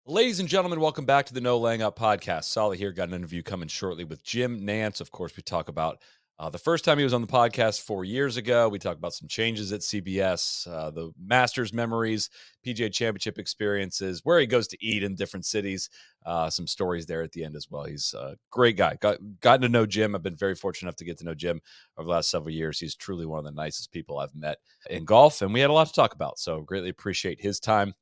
Ladies and gentlemen, welcome back to the No Laying Up podcast. Solly here. Got an interview coming shortly with Jim Nantz. Of course, we talk about the first time he was on the podcast 4 years ago. We talk about some changes at CBS, the Masters memories, PGA Championship experiences, where he goes to eat in different cities, some stories there at the end as well. He's a great guy. Gotten to know Jim. I've been very fortunate enough to get to know Jim over the last several years. He's truly one of the nicest people I've met in golf, and we had a lot to talk about. So greatly appreciate his time.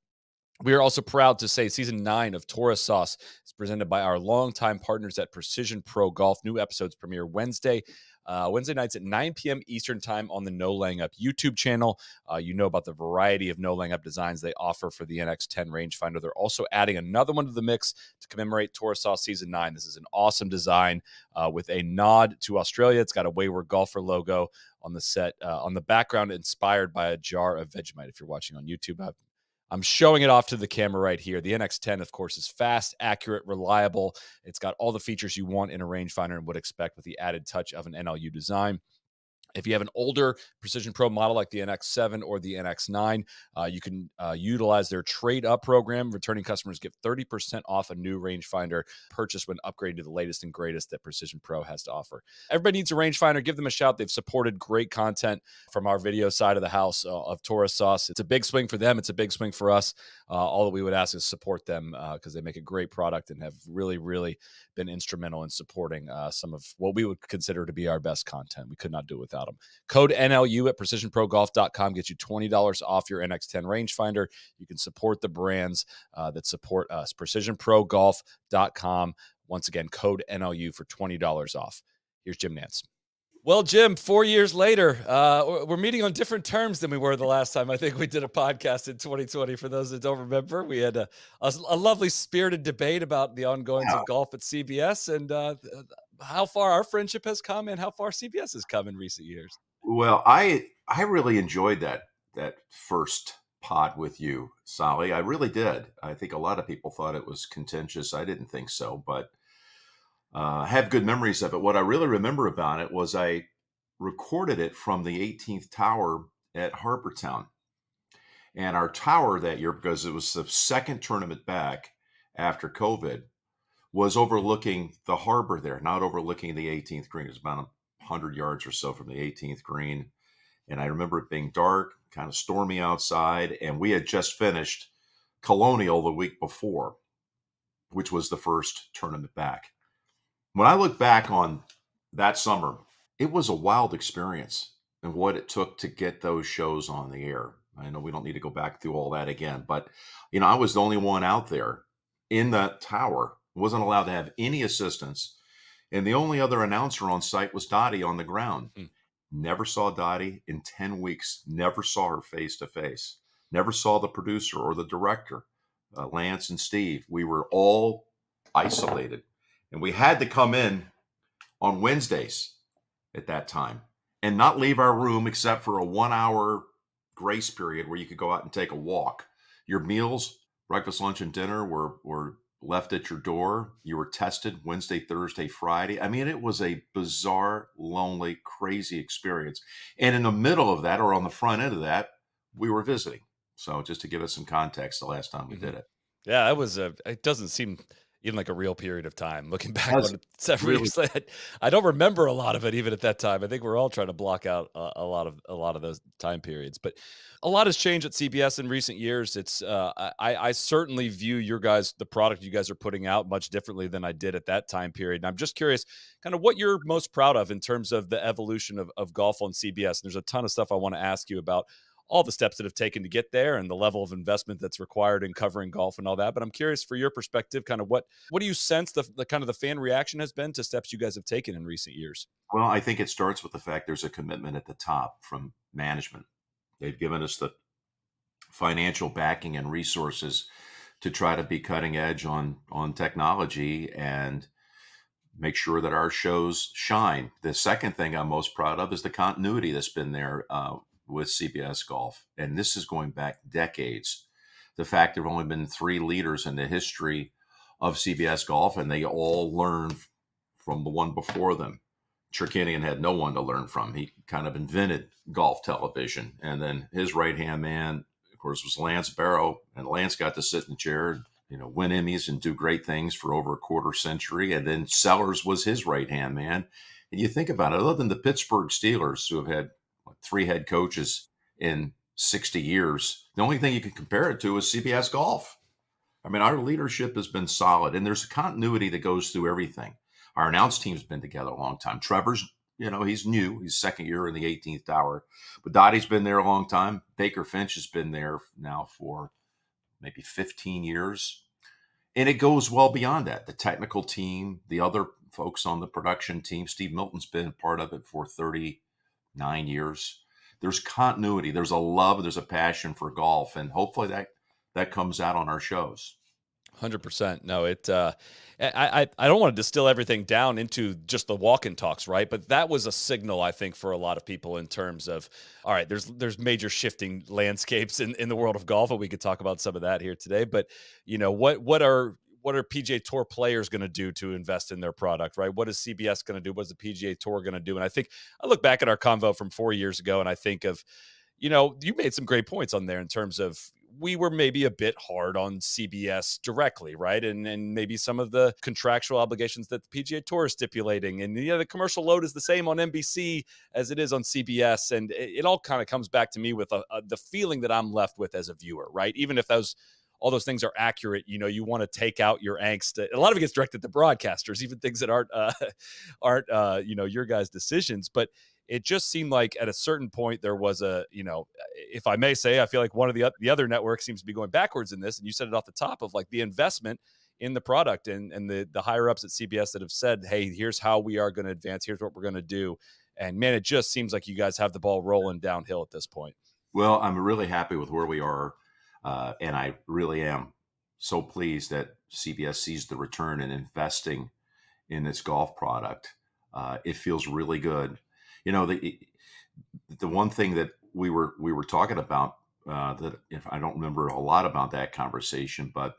We are also proud to say season 9 of Torah Sauce is presented by our longtime partners at Precision Pro Golf. New episodes premiere Wednesday nights at 9 p.m. Eastern time on the No Laying Up YouTube channel. You know about the variety of No Laying Up designs they offer for the NX10 rangefinder. They're also adding another one to the mix to commemorate Torah Sauce season 9. This is an awesome design with a nod to Australia. It's got a Wayward Golfer logo on the set, on the background, inspired by a jar of Vegemite. If you're watching on YouTube, I'm showing it off to the camera right here. The NX10, of course, is fast, accurate, reliable. It's got all the features you want in a rangefinder and would expect with the added touch of an NLU design. If you have an older Precision Pro model like the NX7 or the NX9, you can utilize their trade-up program. Returning customers get 30% off a new rangefinder purchase when upgraded to the latest and greatest that Precision Pro has to offer. Everybody needs a rangefinder. Give them a shout. They've supported great content from our video side of the house of Torah Sauce. It's a big swing for them. It's a big swing for us. All that we would ask is support them because they make a great product and have really, really been instrumental in supporting some of what we would consider to be our best content. We could not do it without them. Code NLU at precisionprogolf.com gets you $20 off your NX10 rangefinder. You can support the brands that support us. precisionprogolf.com. Once again, code NLU for $20 off. Here's Jim Nantz. Well, Jim, 4 years later, we're meeting on different terms than we were the last time. I think we did a podcast in 2020. For those that don't remember, we had a lovely spirited debate about the ongoings of golf at CBS and how far our friendship has come and how far CBS has come in recent years. Well, I really enjoyed that first pod with you, Solly. I really did. I think a lot of people thought it was contentious. I didn't think so, but have good memories of it. What I really remember about it was I recorded it from the 18th Tower at Harbour Town. And our tower that year, because it was the second tournament back after COVID, was overlooking the harbor there, not overlooking the 18th green. It was about 100 yards or so from the 18th green. And I remember it being dark, kind of stormy outside. And we had just finished Colonial the week before, which was the first tournament back. When I look back on that summer, it was a wild experience and what it took to get those shows on the air. I know we don't need to go back through all that again, but I was the only one out there in that tower, wasn't allowed to have any assistance. And the only other announcer on site was Dottie on the ground. Never saw Dottie in 10 weeks, never saw her face to face, never saw the producer or the director, Lance and Steve. We were all isolated. And we had to come in on Wednesdays at that time and not leave our room except for a 1-hour grace period where you could go out and take a walk. Your meals, breakfast, lunch, and dinner were left at your door. You were tested Wednesday, Thursday, Friday. I mean, it was a bizarre, lonely, crazy experience. And in the middle of that, or on the front end of that, we were visiting. So just to give us some context, the last time we did it. Yeah, it doesn't seem even like a real period of time. Looking back on it several years later, I don't remember a lot of it even at that time. I think we're all trying to block out a lot of those time periods. But a lot has changed at CBS in recent years. It's I certainly view the product you guys are putting out much differently than I did at that time period. And I'm just curious, kind of what you're most proud of in terms of the evolution of golf on CBS. And there's a ton of stuff I want to ask you about, all the steps that have taken to get there and the level of investment that's required in covering golf and all that. But I'm curious for your perspective, kind of what do you sense the kind of the fan reaction has been to steps you guys have taken in recent years? Well, I think it starts with the fact there's a commitment at the top from management. They've given us the financial backing and resources to try to be cutting edge on technology and make sure that our shows shine. The second thing I'm most proud of is the continuity that's been there with CBS Golf. And this is going back decades. The fact there have only been 3 leaders in the history of CBS Golf, and they all learned from the one before them. Cherkinian had no one to learn from. He kind of invented golf television. And then his right-hand man, of course, was Lance Barrow. And Lance got to sit in the chair. win Emmys and do great things for over a quarter century. And then Sellers was his right-hand man. And you think about it, other than the Pittsburgh Steelers, who have had 3 head coaches in 60 years, the only thing you can compare it to is CBS Golf. I mean, our leadership has been solid, and there's a continuity that goes through everything. Our announce team's been together a long time. Trevor's, he's new. He's second year in the 18th hour. But Dottie's been there a long time. Baker Finch has been there now for maybe 15 years. And it goes well beyond that. The technical team, the other folks on the production team, Steve Milton's been part of it for 39 years. There's continuity. There's a love. There's a passion for golf. And hopefully that comes out on our shows. 100%. No, I don't want to distill everything down into just the walk-in talks, right? But that was a signal, I think, for a lot of people in terms of, all right, there's major shifting landscapes in the world of golf, and we could talk about some of that here today. But what are PGA Tour players going to do to invest in their product, right? What is CBS going to do? What's the PGA Tour going to do? And I think I look back at our convo from 4 years ago, and I think of, you made some great points on there in terms of we were maybe a bit hard on CBS directly, right? And maybe some of the contractual obligations that the PGA Tour is stipulating. And the commercial load is the same on NBC as it is on CBS. And it all kind of comes back to me with the feeling that I'm left with as a viewer, right? Even if all those things are accurate, you want to take out your angst. A lot of it gets directed to broadcasters, even things that aren't your guys' decisions. But it just seemed like at a certain point there was if I may say, I feel like one of the other networks seems to be going backwards in this. And you said it off the top of like the investment in the product and the higher ups at CBS that have said, hey, here's how we are going to advance. Here's what we're going to do. And man, it just seems like you guys have the ball rolling downhill at this point. Well, I'm really happy with where we are. And I really am so pleased that CBS sees the return in investing in its golf product. It feels really good. The one thing that we were talking about that if I don't remember a lot about that conversation, but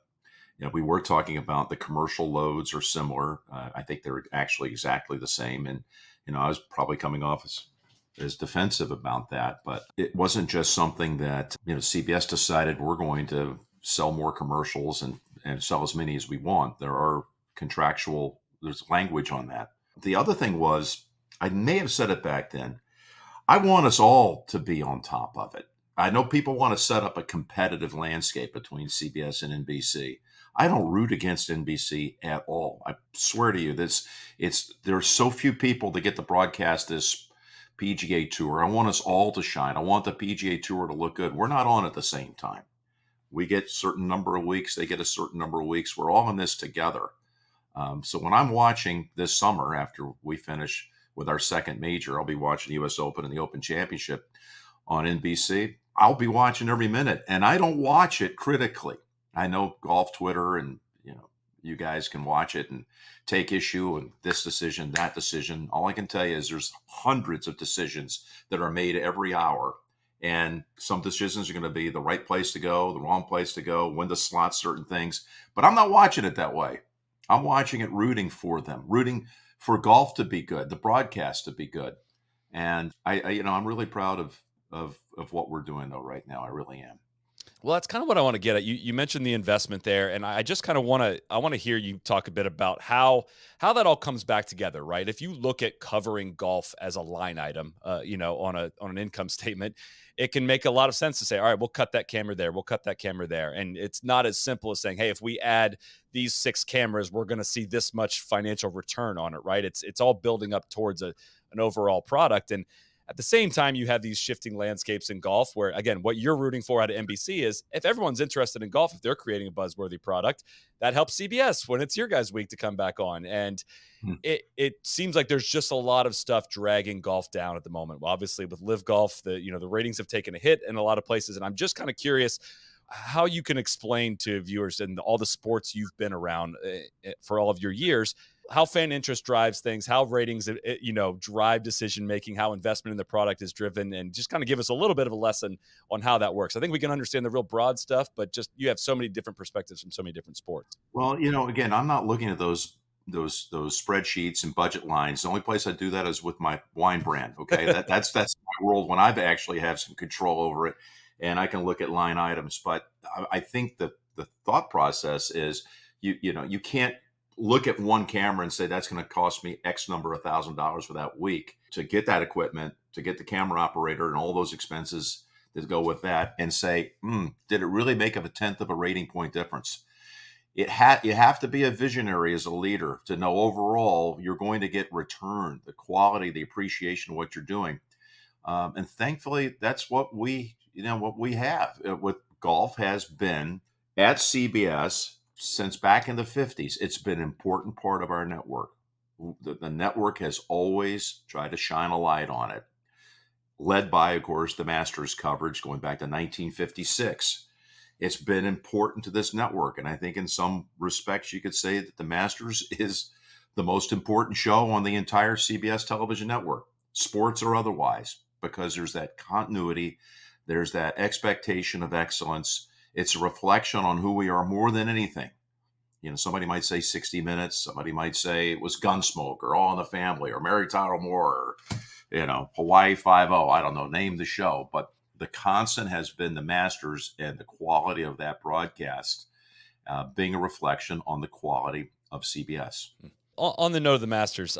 we were talking about the commercial loads are similar. I think they're actually exactly the same. And I was probably coming off as defensive about that, but it wasn't just something that CBS decided we're going to sell more commercials and sell as many as we want. There's language on that. The other thing was, I may have said it back then, I want us all to be on top of it. I know people want to set up a competitive landscape between CBS and NBC. I don't root against NBC at all. I swear to you, there's so few people that get to broadcast this PGA Tour. I want us all to shine. I want the PGA Tour to look good. We're not on at the same time. We get a certain number of weeks. They get a certain number of weeks. We're all in this together. So when I'm watching this summer, after we finish with our second major, I'll be watching the U.S. Open and the Open Championship on NBC. I'll be watching every minute, and I don't watch it critically. I know Golf Twitter and you guys can watch it and take issue and this decision, that decision. All I can tell you is there's hundreds of decisions that are made every hour, and some decisions are going to be the right place to go, the wrong place to go, when to slot certain things. But I'm not watching it that way. I'm watching it rooting for them, rooting for golf to be good, the broadcast to be good. And I'm really proud of what we're doing though right now. I really am. Well, that's kind of what I want to get at. You mentioned the investment there, and I just kind of want to hear you talk a bit about how that all comes back together, right? If you look at covering golf as a line item, on an income statement, it can make a lot of sense to say, all right, we'll cut that camera there, we'll cut that camera there, and it's not as simple as saying, hey, if we add these 6 cameras, we're going to see this much financial return on it, right? It's all building up towards an overall product. And at the same time, you have these shifting landscapes in golf where, again, what you're rooting for out of NBC is if everyone's interested in golf, if they're creating a buzzworthy product, that helps CBS when it's your guys' week to come back on. And it seems like there's just a lot of stuff dragging golf down at the moment. Well, obviously, with Live Golf, the ratings have taken a hit in a lot of places. And I'm just kind of curious how you can explain to viewers and all the sports you've been around for all of your years, how fan interest drives things, how ratings, drive decision-making, how investment in the product is driven, and just kind of give us a little bit of a lesson on how that works. I think we can understand the real broad stuff, but just you have so many different perspectives from so many different sports. Well, again, I'm not looking at those spreadsheets and budget lines. The only place I do that is with my wine brand. Okay. That's my world when I've actually have some control over it and I can look at line items. But I think that the thought process is you can't look at one camera and say that's going to cost me X number of $1,000 for that week to get that equipment, to get the camera operator and all those expenses that go with that, and say, did it really make a tenth of a rating point difference? You have to be a visionary as a leader to know overall you're going to get return, the quality, the appreciation of what you're doing. And thankfully, that's what we have with golf has been at CBS since back in the 50s. It's been an important part of our network. The network has always tried to shine a light on it, led by, of course, the Masters coverage going back to 1956. It's been important to this network. And I think in some respects, you could say that the Masters is the most important show on the entire CBS television network, sports or otherwise, because there's that continuity. There's that expectation of excellence. It's a reflection on who we are more than anything. Somebody might say 60 Minutes. Somebody might say it was Gunsmoke or All in the Family or Mary Tyler Moore or, Hawaii Five-0. I don't know, name the show. But the constant has been the Masters and the quality of that broadcast being a reflection on the quality of CBS. On the note of the Masters,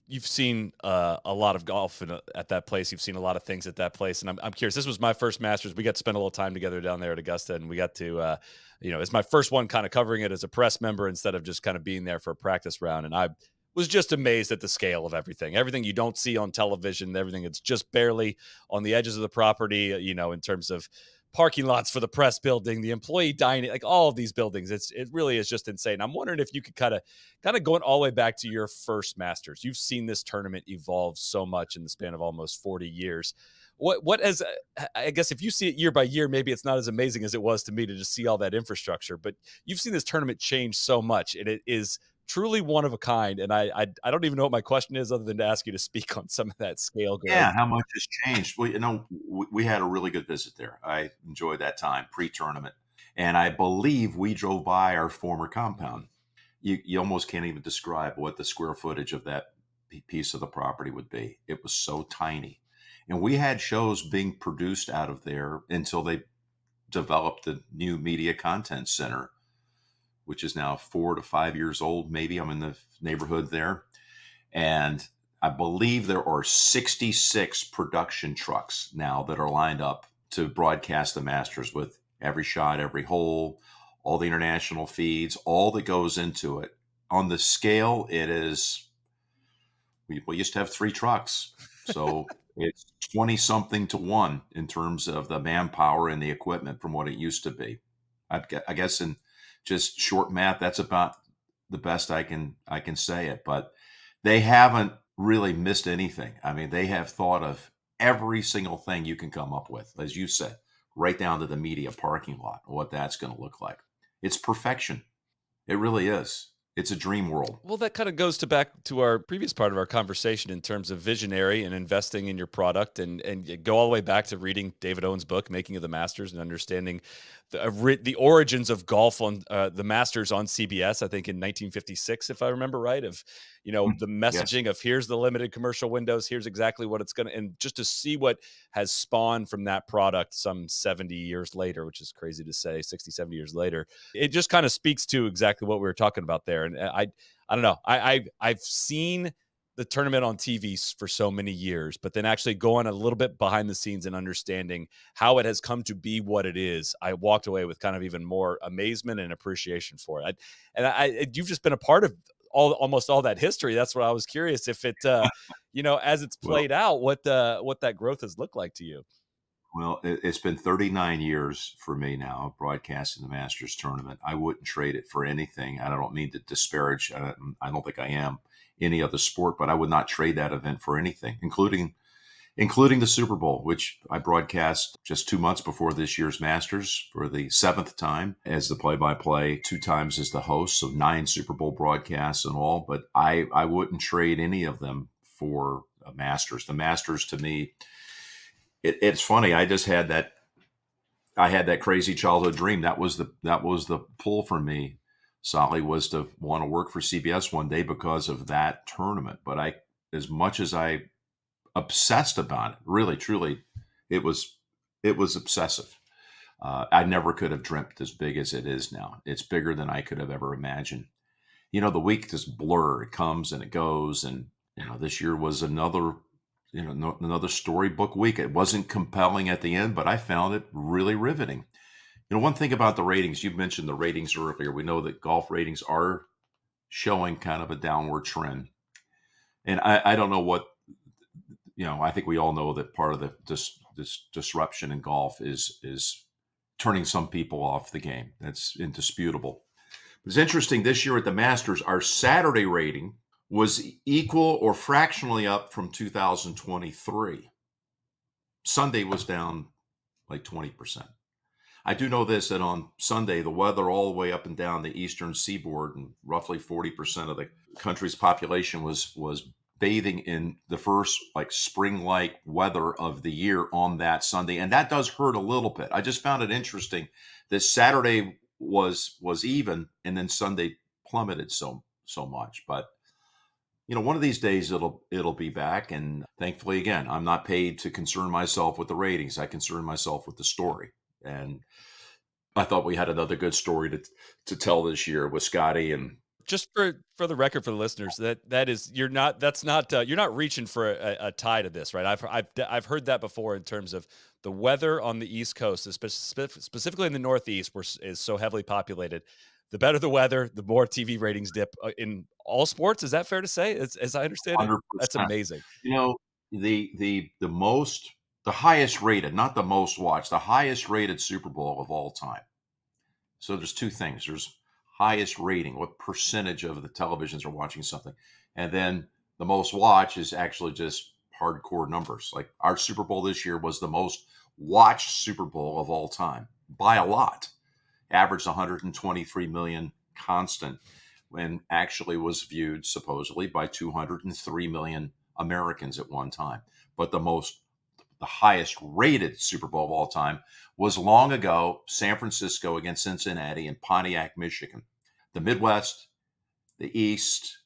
you've seen a lot of golf at that place. You've seen a lot of things at that place, and I'm curious. This was my first Masters. We got to spend a little time together down there at Augusta, and we got to, it's my first one kind of covering it as a press member instead of just kind of being there for a practice round. And I was just amazed at the scale of everything you don't see on television, everything that's just barely on the edges of the property, in terms of parking lots for the press building, the employee dining, like all of these buildings. It really is just insane. I'm wondering if you could kind of going all the way back to your first Masters. You've seen this tournament evolve so much in the span of almost 40 years. What has, I guess if you see it year by year, maybe it's not as amazing as it was to me to just see all that infrastructure, but you've seen this tournament change so much, and it is truly one of a kind. And I don't even know what my question is other than to ask you to speak on some of that scale growth. Yeah, how much has changed? Well, we had a really good visit there. I enjoyed that time pre-tournament. And I believe we drove by our former compound. You almost can't even describe what the square footage of that piece of the property would be. It was so tiny. And we had shows being produced out of there until they developed the new media content center, which is now 4 to 5 years old. Maybe I'm in the neighborhood there. And I believe there are 66 production trucks now that are lined up to broadcast the Masters with every shot, every hole, all the international feeds, all that goes into it. On the scale, it is, we used to have 3 trucks. So it's 20 something to 1 in terms of the manpower and the equipment from what it used to be. I guess in just short math, that's about the best I can say it, but they haven't really missed anything. I mean, they have thought of every single thing you can come up with, as you said, right down to the media parking lot, what that's going to look like. It's perfection. It really is. It's a dream world. Well, that kind of goes back to our previous part of our conversation in terms of visionary and investing in your product, and go all the way back to reading David Owen's book, Making of the Masters, and understanding the origins of golf on the Masters on CBS, I think in 1956, if I remember right, of, the messaging Yes. of here's the limited commercial windows, here's exactly what it's going to, and just to see what has spawned from that product some 70 years later, which is crazy to say, 60, 70 years later, it just kind of speaks to exactly what we were talking about there. And I don't know, I've seen the tournament on TV for so many years, but then actually going a little bit behind the scenes and understanding how it has come to be what it is, I walked away with kind of even more amazement and appreciation for it. You've just been a part of almost all that history. That's what I was curious if it, as it's played out, what that growth has looked like to you. Well, it's been 39 years for me now broadcasting the Masters tournament. I wouldn't trade it for anything. I don't mean to disparage. I don't think I am any other sport, but I would not trade that event for anything, including the Super Bowl, which I broadcast just 2 months before this year's Masters for the 7th time as the play-by-play, 2 times as the host, so 9 Super Bowl broadcasts and all. But I wouldn't trade any of them for a Masters. The Masters to me, it's funny. I had that crazy childhood dream. That was the pull for me, Solly, was to want to work for CBS one day because of that tournament. But as much as I obsessed about it, really, truly, it was obsessive. I never could have dreamt as big as it is now. It's bigger than I could have ever imagined. The week just blur. It comes and it goes, and this year was another another storybook week. It wasn't compelling at the end, but I found it really riveting. One thing about the ratings, you mentioned the ratings earlier. We know that golf ratings are showing kind of a downward trend, and I don't know what I think we all know that part of this disruption in golf is turning some people off the game. That's indisputable. It's interesting this year at the Masters, our Saturday rating was equal or fractionally up from 2023. Sunday was down like 20%. I do know this, that on Sunday, the weather all the way up and down the eastern seaboard, and roughly 40% of the country's population was bathing in the first like spring-like weather of the year on that Sunday. And that does hurt a little bit. I just found it interesting that Saturday was even, and then Sunday plummeted so much. But one of these days it'll be back, and thankfully, again, I'm not paid to concern myself with the ratings. I concern myself with the story, and I thought we had another good story to tell this year with Scottie. And just for the record, for the listeners, that is you're not reaching for a tie to this, right? I've heard that before in terms of the weather on the East Coast, specifically in the Northeast, where is so heavily populated. The better the weather, the more TV ratings dip in all sports. Is that fair to say? As I understand it, 100%. that's amazing. The highest rated, not the most watched, the highest rated Super Bowl of all time. So there's two things. There's highest rating, what percentage of the televisions are watching something, and then the most watch is actually just hardcore numbers. Like our Super Bowl this year was the most watched Super Bowl of all time by a lot. Averaged 123 million constant, when actually was viewed supposedly by 203 million Americans at one time. But the highest rated Super Bowl of all time was long ago, San Francisco against Cincinnati in Pontiac, Michigan. The Midwest, the East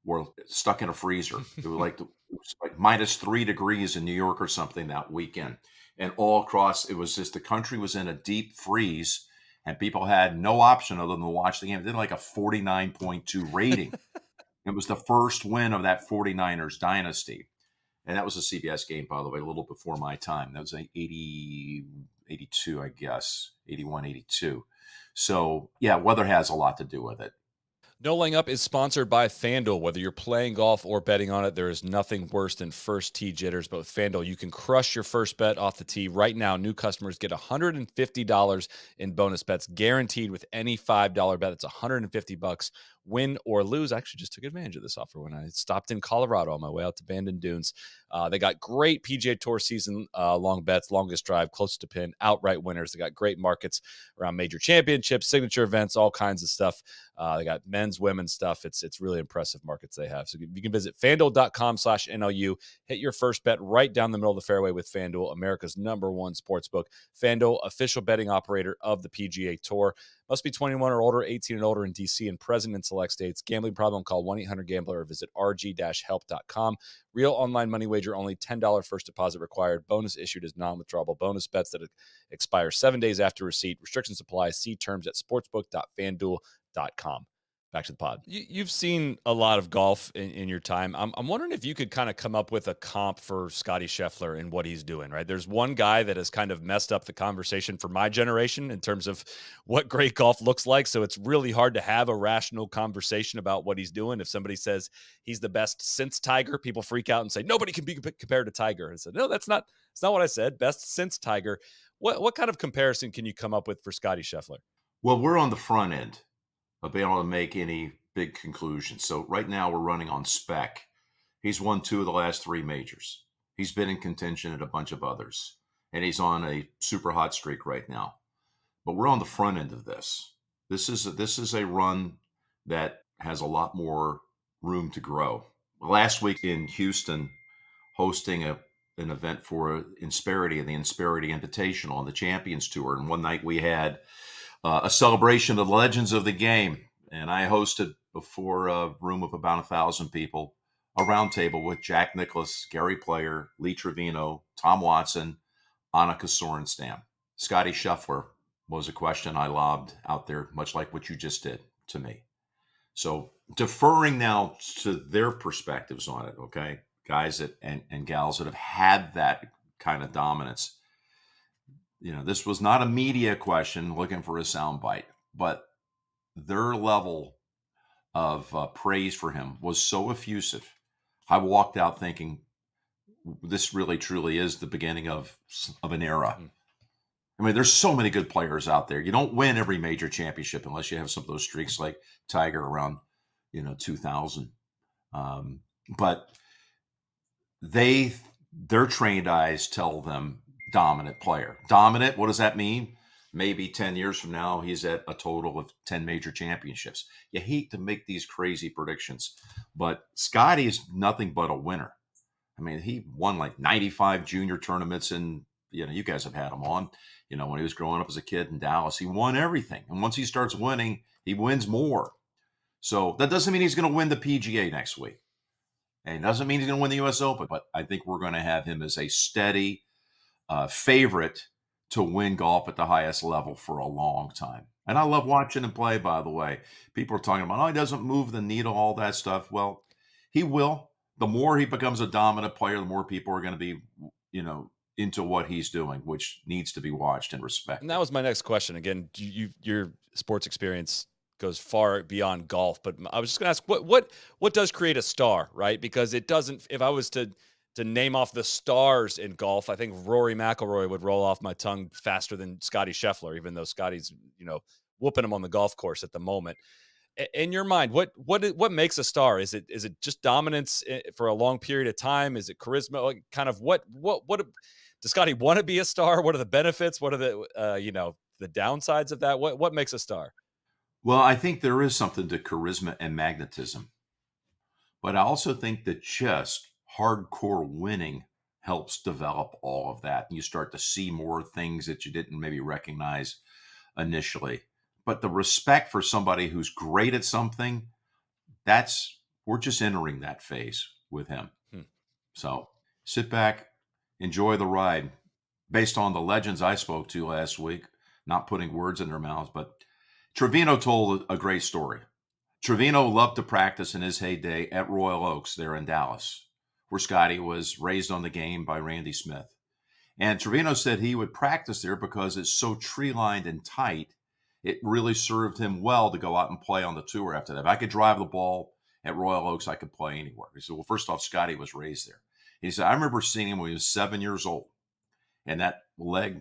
were stuck in a freezer. It was like minus 3 degrees in New York or something that weekend. And all across, it was just the country was in a deep freeze, and people had no option other than to watch the game. It did like a 49.2 rating. It was the first win of that 49ers dynasty. And that was a CBS game, by the way, a little before my time. That was 82, I guess, 81, 82. So, yeah, weather has a lot to do with it. No Laying Up is sponsored by FanDuel. Whether you're playing golf or betting on it, there is nothing worse than first tee jitters. But with FanDuel, you can crush your first bet off the tee. Right now, new customers get $150 in bonus bets guaranteed with any $5 bet. It's $150, win or lose. I actually just took advantage of this offer when I stopped in Colorado on my way out to Bandon Dunes. They got great PGA Tour season long bets, longest drive, closest to pin, outright winners. They got great markets around major championships, signature events, all kinds of stuff. They got men's, women's stuff. It's really impressive markets they have. So you can visit FanDuel.com/NLU. Hit your first bet right down the middle of the fairway with FanDuel, America's #1 sportsbook. FanDuel, official betting operator of the PGA Tour. Must be 21 or older, 18 and older in D.C. and present in select states. Gambling problem, call 1-800-GAMBLER or visit rg-help.com. Real online money wager, only $10 first deposit required. Bonus issued as non-withdrawable bonus bets that expire 7 days after receipt. Restrictions apply. See terms at sportsbook.fanduel.com. Back to the pod. You've seen a lot of golf in your time. I'm wondering if you could kind of come up with a comp for Scottie Scheffler and what he's doing, right? There's one guy that has kind of messed up the conversation for my generation in terms of what great golf looks like. So it's really hard to have a rational conversation about what he's doing. If somebody says he's the best since Tiger, people freak out and say, nobody can be compared to Tiger. And I said, no, that's not what I said. Best since Tiger. What kind of comparison can you come up with for Scottie Scheffler? Well, we're on the front end of being able to make any big conclusions. So right now we're running on spec. He's won 2 of the last 3 majors. He's been in contention at a bunch of others, and he's on a super hot streak right now. But we're on the front end of this. This is a run that has a lot more room to grow. Last week in Houston, hosting an event for Insperity, the Insperity Invitational on the Champions Tour, and one night we had a celebration of the legends of the game. And I hosted before a room of about 1,000 people, a round table with Jack Nicklaus, Gary Player, Lee Trevino, Tom Watson, Annika Sorenstam, Scottie Scheffler, was a question I lobbed out there, much like what you just did to me. So deferring now to their perspectives on it, okay, guys that and gals that have had that kind of dominance. This was not a media question looking for a soundbite, but their level of praise for him was so effusive. I walked out thinking this really truly is the beginning of an era. Mm. I mean, there's so many good players out there. You don't win every major championship unless you have some of those streaks like Tiger around, 2000. But their trained eyes tell them dominant player. Dominant, what does that mean? Maybe 10 years from now, he's at a total of 10 major championships. You hate to make these crazy predictions, but Scottie is nothing but a winner. I mean, he won like 95 junior tournaments, and you guys have had him on. When he was growing up as a kid in Dallas, he won everything. And once he starts winning, he wins more. So that doesn't mean he's going to win the PGA next week. And it doesn't mean he's going to win the U.S. Open, but I think we're going to have him as a steady favorite to win golf at the highest level for a long time. And I love watching him play, by the way. People are talking about, he doesn't move the needle, all that stuff. Well, he will. The more he becomes a dominant player, the more people are going to be, into what he's doing, which needs to be watched and And respected. that was my next question. Again, your sports experience goes far beyond golf, but I was just going to ask what does create a star, right? Because it doesn't. If I was to name off the stars in golf, I think Rory McIlroy would roll off my tongue faster than Scottie Scheffler, even though Scottie's whooping him on the golf course at the moment. In your mind, what makes a star? Is it just dominance for a long period of time? Is it charisma? Like, kind of what does Scottie want to be a star? What are the benefits? What are the downsides of that? What makes a star? Well, I think there is something to charisma and magnetism, but I also think that just hardcore winning helps develop all of that. You start to see more things that you didn't maybe recognize initially. But the respect for somebody who's great at something, we're just entering that phase with him. Hmm. So sit back, enjoy the ride. Based on the legends I spoke to last week, not putting words in their mouths, but Trevino told a great story. Trevino loved to practice in his heyday at Royal Oaks there in Dallas, where Scottie was raised on the game by Randy Smith. And Trevino said he would practice there because it's so tree lined and tight. It really served him well to go out and play on the tour after that. If I could drive the ball at Royal Oaks, I could play anywhere. He said, well, first off, Scottie was raised there. He said, I remember seeing him when he was 7 years old, and that leg,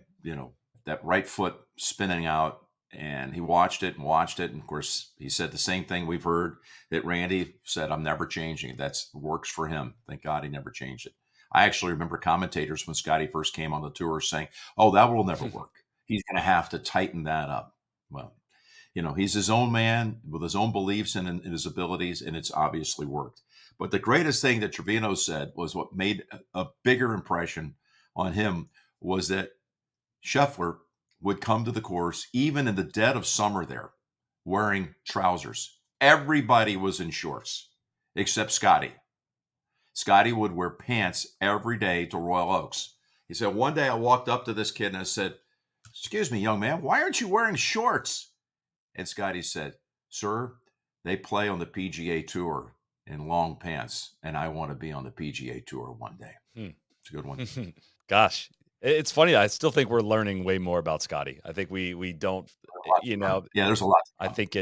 that right foot spinning out. And he watched it and watched it. And of course, he said the same thing we've heard that Randy said, I'm never changing it. That works for him. Thank God he never changed it. I actually remember commentators when Scottie first came on the tour saying, oh, that will never work. He's going to have to tighten that up. Well, he's his own man with his own beliefs and his abilities, and it's obviously worked. But the greatest thing that Trevino said was what made a bigger impression on him was that Scheffler would come to the course, even in the dead of summer there, wearing trousers. Everybody was in shorts except Scottie. Scottie would wear pants every day to Royal Oaks. He said, one day I walked up to this kid and I said, excuse me, young man, why aren't you wearing shorts? And Scottie said, sir, they play on the PGA Tour in long pants, and I want to be on the PGA Tour one day. Hmm. It's a good one. Gosh, it's funny. I still think we're learning way more about Scottie. I think we don't, Yeah, there's a lot I to learn. think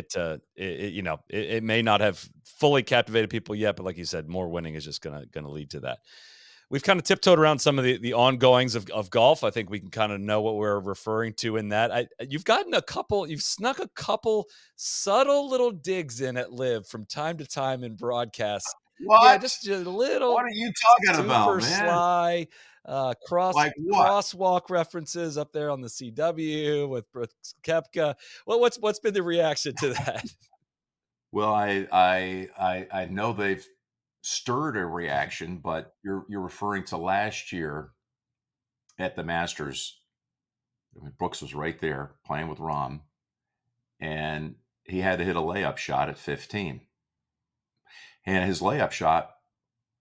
it may not have fully captivated people yet, but like you said, more winning is just gonna lead to that. We've kind of tiptoed around some of the ongoings of golf. I think we can kind of know what we're referring to in that. You've snuck a couple subtle little digs in at Live from time to time in broadcasts. Yeah, What? just a What little are you talking about, super man? sly Like what? crosswalk references up there on the CW with Brooks Koepka. What's been the reaction to that? Well, I know they've stirred a reaction, but you're referring to last year at the Masters. I mean, Brooks was right there playing with Rahm, and he had to hit a layup shot at 15, and his layup shot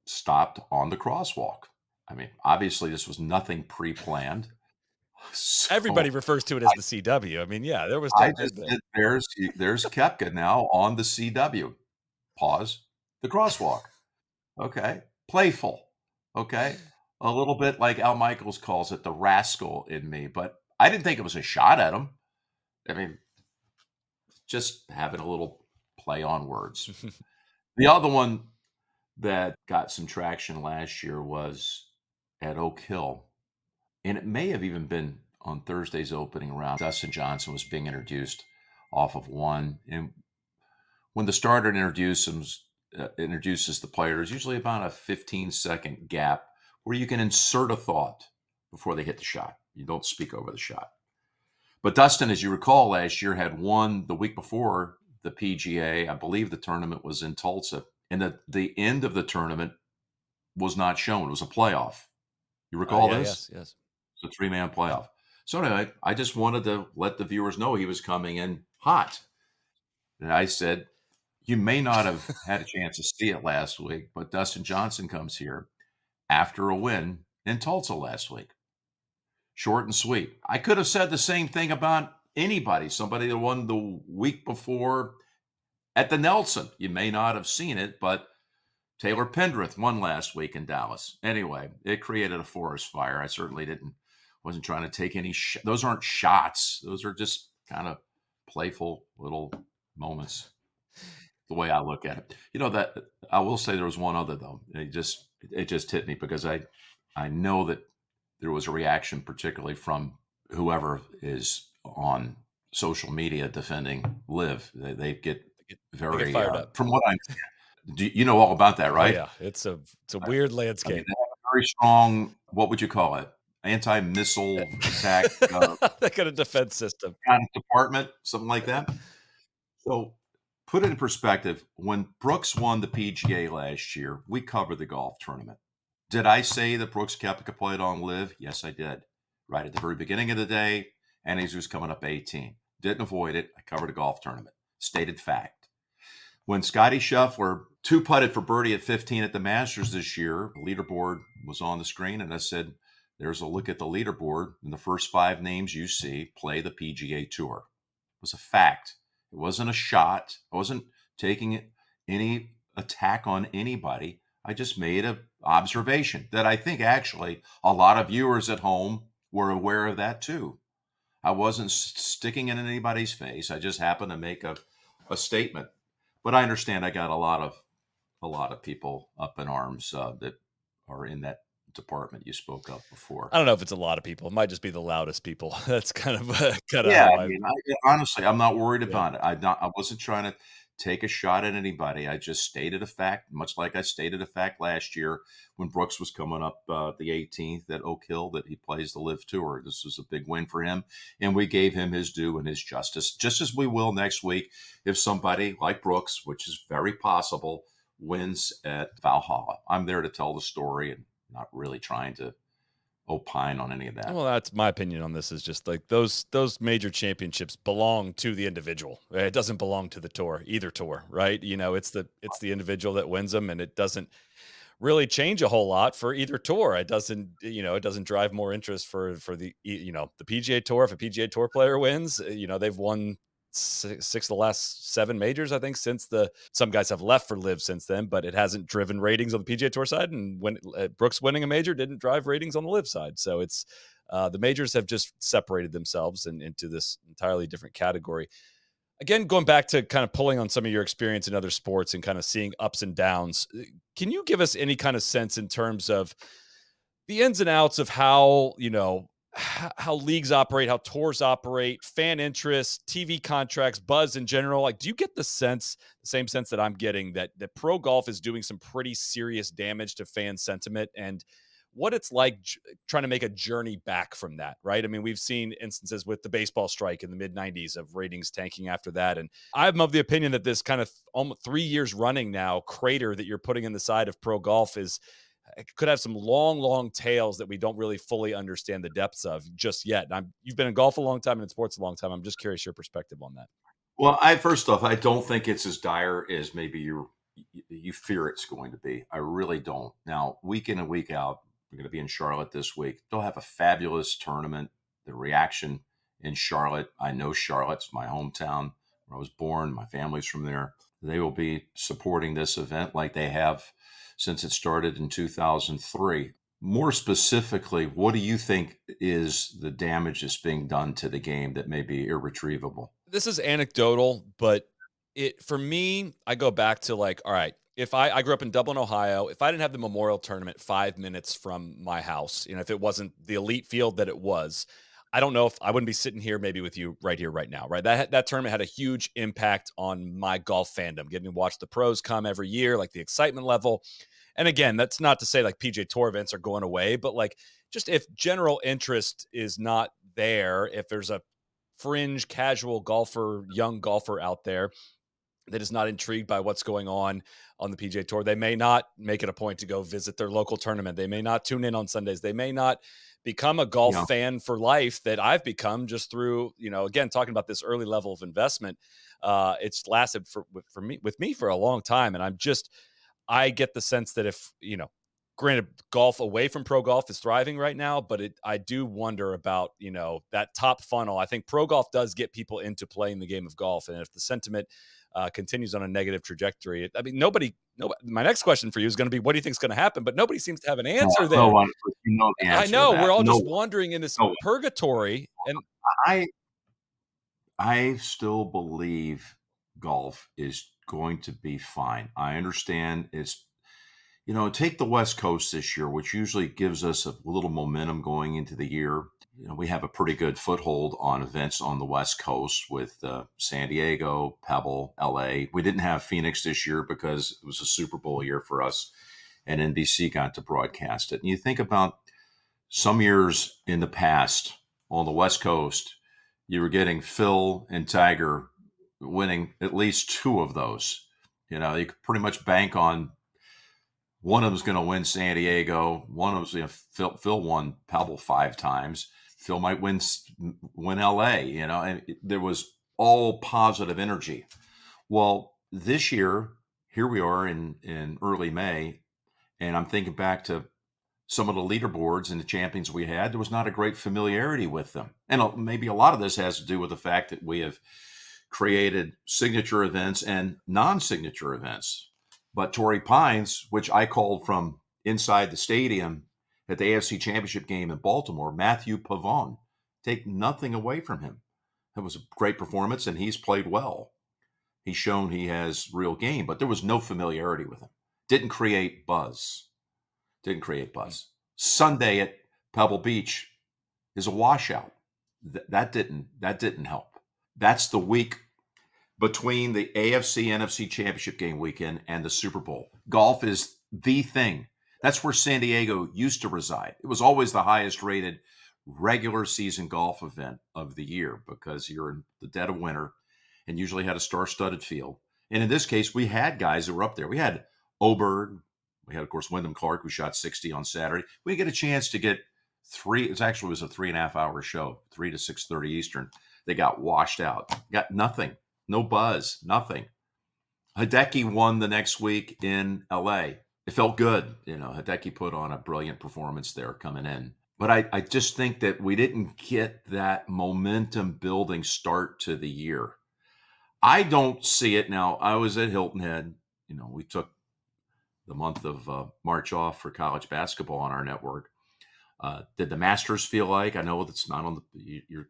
stopped on the crosswalk. I mean, obviously this was nothing pre-planned. Everybody So refers to it as the CW. I mean, yeah, there was I definitely just did there's Koepka now on the CW. Pause. The crosswalk. Okay. Playful. Okay. A little bit like Al Michaels calls it, the rascal in me, but I didn't think it was a shot at him. I mean, just having a little play on words. the The other one that got some traction last year was at Oak Hill, and it may have even been on Thursday's opening round. Dustin Johnson was being introduced off of one, and when the starter introduces the player, there's usually about a 15-second gap where you can insert a thought before they hit the shot. You don't speak over the shot. But Dustin, as you recall, last year had won the week before the PGA. I believe the tournament was in Tulsa, and the end of the tournament was not shown. It was a playoff. You recall yeah, this? yes. It's a three-man playoff. So anyway, I just wanted to let the viewers know he was coming in hot. And I said, you may not have had a chance to see it last week, but Dustin Johnson comes here after a win in Tulsa last week. Short and sweet. I could have said the same thing about anybody, somebody that won the week before at the Nelson. You may not have seen it, but Taylor Pendrith won last week in Dallas. Anyway, it created a forest fire. I certainly wasn't trying to take any those aren't shots. Those are just kind of playful little moments, the way I look at it. That I will say there was one other though. It just hit me because I know that there was a reaction, particularly from whoever is on social media defending Liv. They get They get very, fired up. from what I do, you know all about that, Oh right? yeah, it's a weird I mean, landscape. they have a very strong, what would you call it? Anti-missile attack That kind of defense system. kind of department, something like that. So, put it in perspective. When Brooks won the PGA last year, we covered the golf tournament. Did I say that Brooks Koepka played on Live? Yes, I did. Right at the very beginning of the day, and he was coming up 18. Didn't avoid it. I covered a golf tournament. Stated fact. When Scottie Scheffler two-putted for birdie at 15 at the Masters this year, the leaderboard was on the screen, and I said, there's a look at the leaderboard, and the first 5 names you see play the PGA Tour. It was a fact. It wasn't a shot. I wasn't taking any attack on anybody. I just made an observation that I think actually a lot of viewers at home were aware of that too. I wasn't sticking it in anybody's face. I just happened to make a statement. But I understand I got a lot of people up in arms that are in that department you spoke of before. I don't know if it's a lot of people. It might just be the loudest people. That's kind of Yeah, how I I mean, honestly, I'm not worried yeah. about it. I wasn't trying to take a shot at anybody. I just stated a fact, much like I stated a fact last year when Brooks was coming up the 18th at Oak Hill that he plays the Live Tour. This was a big win for him, and we gave him his due and his justice, just as we will next week if somebody like Brooks, which is very possible, wins at Valhalla. I'm there to tell the story and not really trying to opine on any of that. Well, that's my opinion on this is just like those major championships belong to the individual. Right? It doesn't belong to the tour, either tour, right? It's the individual that wins them, and it doesn't really change a whole lot for either tour. It doesn't drive more interest for the PGA Tour. If a PGA Tour player wins, they've won six of the last 7 majors, I think, since some guys have left for Live since then, but it hasn't driven ratings on the PGA Tour side. And when Brooks winning a major didn't drive ratings on the Live side, so it's the majors have just separated themselves into this entirely different category. Again, going back to kind of pulling on some of your experience in other sports and kind of seeing ups and downs, can you give us any kind of sense in terms of the ins and outs of how leagues operate, how tours operate, fan interest, TV contracts, buzz in general? Like, do you get the same sense that I'm getting that pro golf is doing some pretty serious damage to fan sentiment, and what it's like trying to make a journey back from that, right? I mean, we've seen instances with the baseball strike in the mid 90s of ratings tanking after that. And I'm of the opinion that this kind of almost 3 years running now crater that you're putting in the side of pro golf could have some long, long tails that we don't really fully understand the depths of just yet. You've been in golf a long time and in sports a long time. I'm just curious your perspective on that. Well, first off, I don't think it's as dire as maybe you fear it's going to be. I really don't. Now, week in and week out, we're going to be in Charlotte this week. They'll have a fabulous tournament. the reaction in Charlotte. I know Charlotte's my hometown where I was born. My family's from there. They will be supporting this event like they have since it started in 2003. More specifically, what do you think is the damage that's being done to the game that may be irretrievable? This is anecdotal, but for me, I go back to like, all right, if I grew up in Dublin, Ohio, if I didn't have the Memorial Tournament 5 minutes from my house, if it wasn't the elite field that it was, I don't know if I wouldn't be sitting here maybe with you right here, right now, right? That tournament had a huge impact on my golf fandom, getting to watch the pros come every year, like the excitement level. And again, that's not to say like PJ Tour events are going away, but like just if general interest is not there, if there's a fringe casual golfer, young golfer out there that is not intrigued by what's going on the PGA Tour, they may not make it a point to go visit their local tournament. They may not tune in on Sundays. They may not become a golf Yeah. fan for life that I've become just through, again, talking about this early level of investment. It's lasted for me with me for a long time. And I get the sense that if, granted, golf away from pro golf is thriving right now, but I do wonder about, that top funnel. I think pro golf does get people into playing the game of golf. And if the sentiment continues on a negative trajectory, nobody, my next question for you is going to be, what do you think is going to happen? But nobody seems to have an answer No there. one, you know the I answer to know we're that. all No just one. wandering in this No one. purgatory. And I I still believe golf is going to be fine. I understand take the West Coast this year, which usually gives us a little momentum going into the year. We have a pretty good foothold on events on the West Coast with San Diego, Pebble, LA. We didn't have Phoenix this year because it was a Super Bowl year for us, and NBC got to broadcast it. And you think about some years in the past on the West Coast, you were getting Phil and Tiger winning at least two of those. You could pretty much bank on one of them's going to win San Diego. One of them's, Phil won Pebble 5 times. Phil might win LA. And there was all positive energy. Well, this year, here we are in early May, and I'm thinking back to some of the leaderboards and the champions we had. There was not a great familiarity with them, and maybe a lot of this has to do with the fact that we have created signature events and non-signature events. But Torrey Pines, which I called from inside the stadium at the AFC Championship game in Baltimore, Matthew Pavone, take nothing away from him. It was a great performance, and he's played well. He's shown he has real game, but there was no familiarity with him. Didn't create buzz. Sunday at Pebble Beach is a washout. That didn't help. That's the week between the AFC NFC Championship game weekend and the Super Bowl. Golf is the thing. That's where San Diego used to reside. It was always the highest rated regular season golf event of the year because you're in the dead of winter and usually had a star-studded field. And in this case, we had guys that were up there. We had Oberg. We had, of course, Wyndham Clark, who shot 60 on Saturday. We get a chance to get it was a 3.5-hour show, 3 to 6:30 Eastern. They got washed out. Got nothing. No buzz. Nothing. Hideki won the next week in LA. It felt good. Hideki put on a brilliant performance there coming in. But I just think that we didn't get that momentum building start to the year. I don't see it now. I was at Hilton Head. We took the month of March off for college basketball on our network. Did the Masters feel like, I know that's not on you're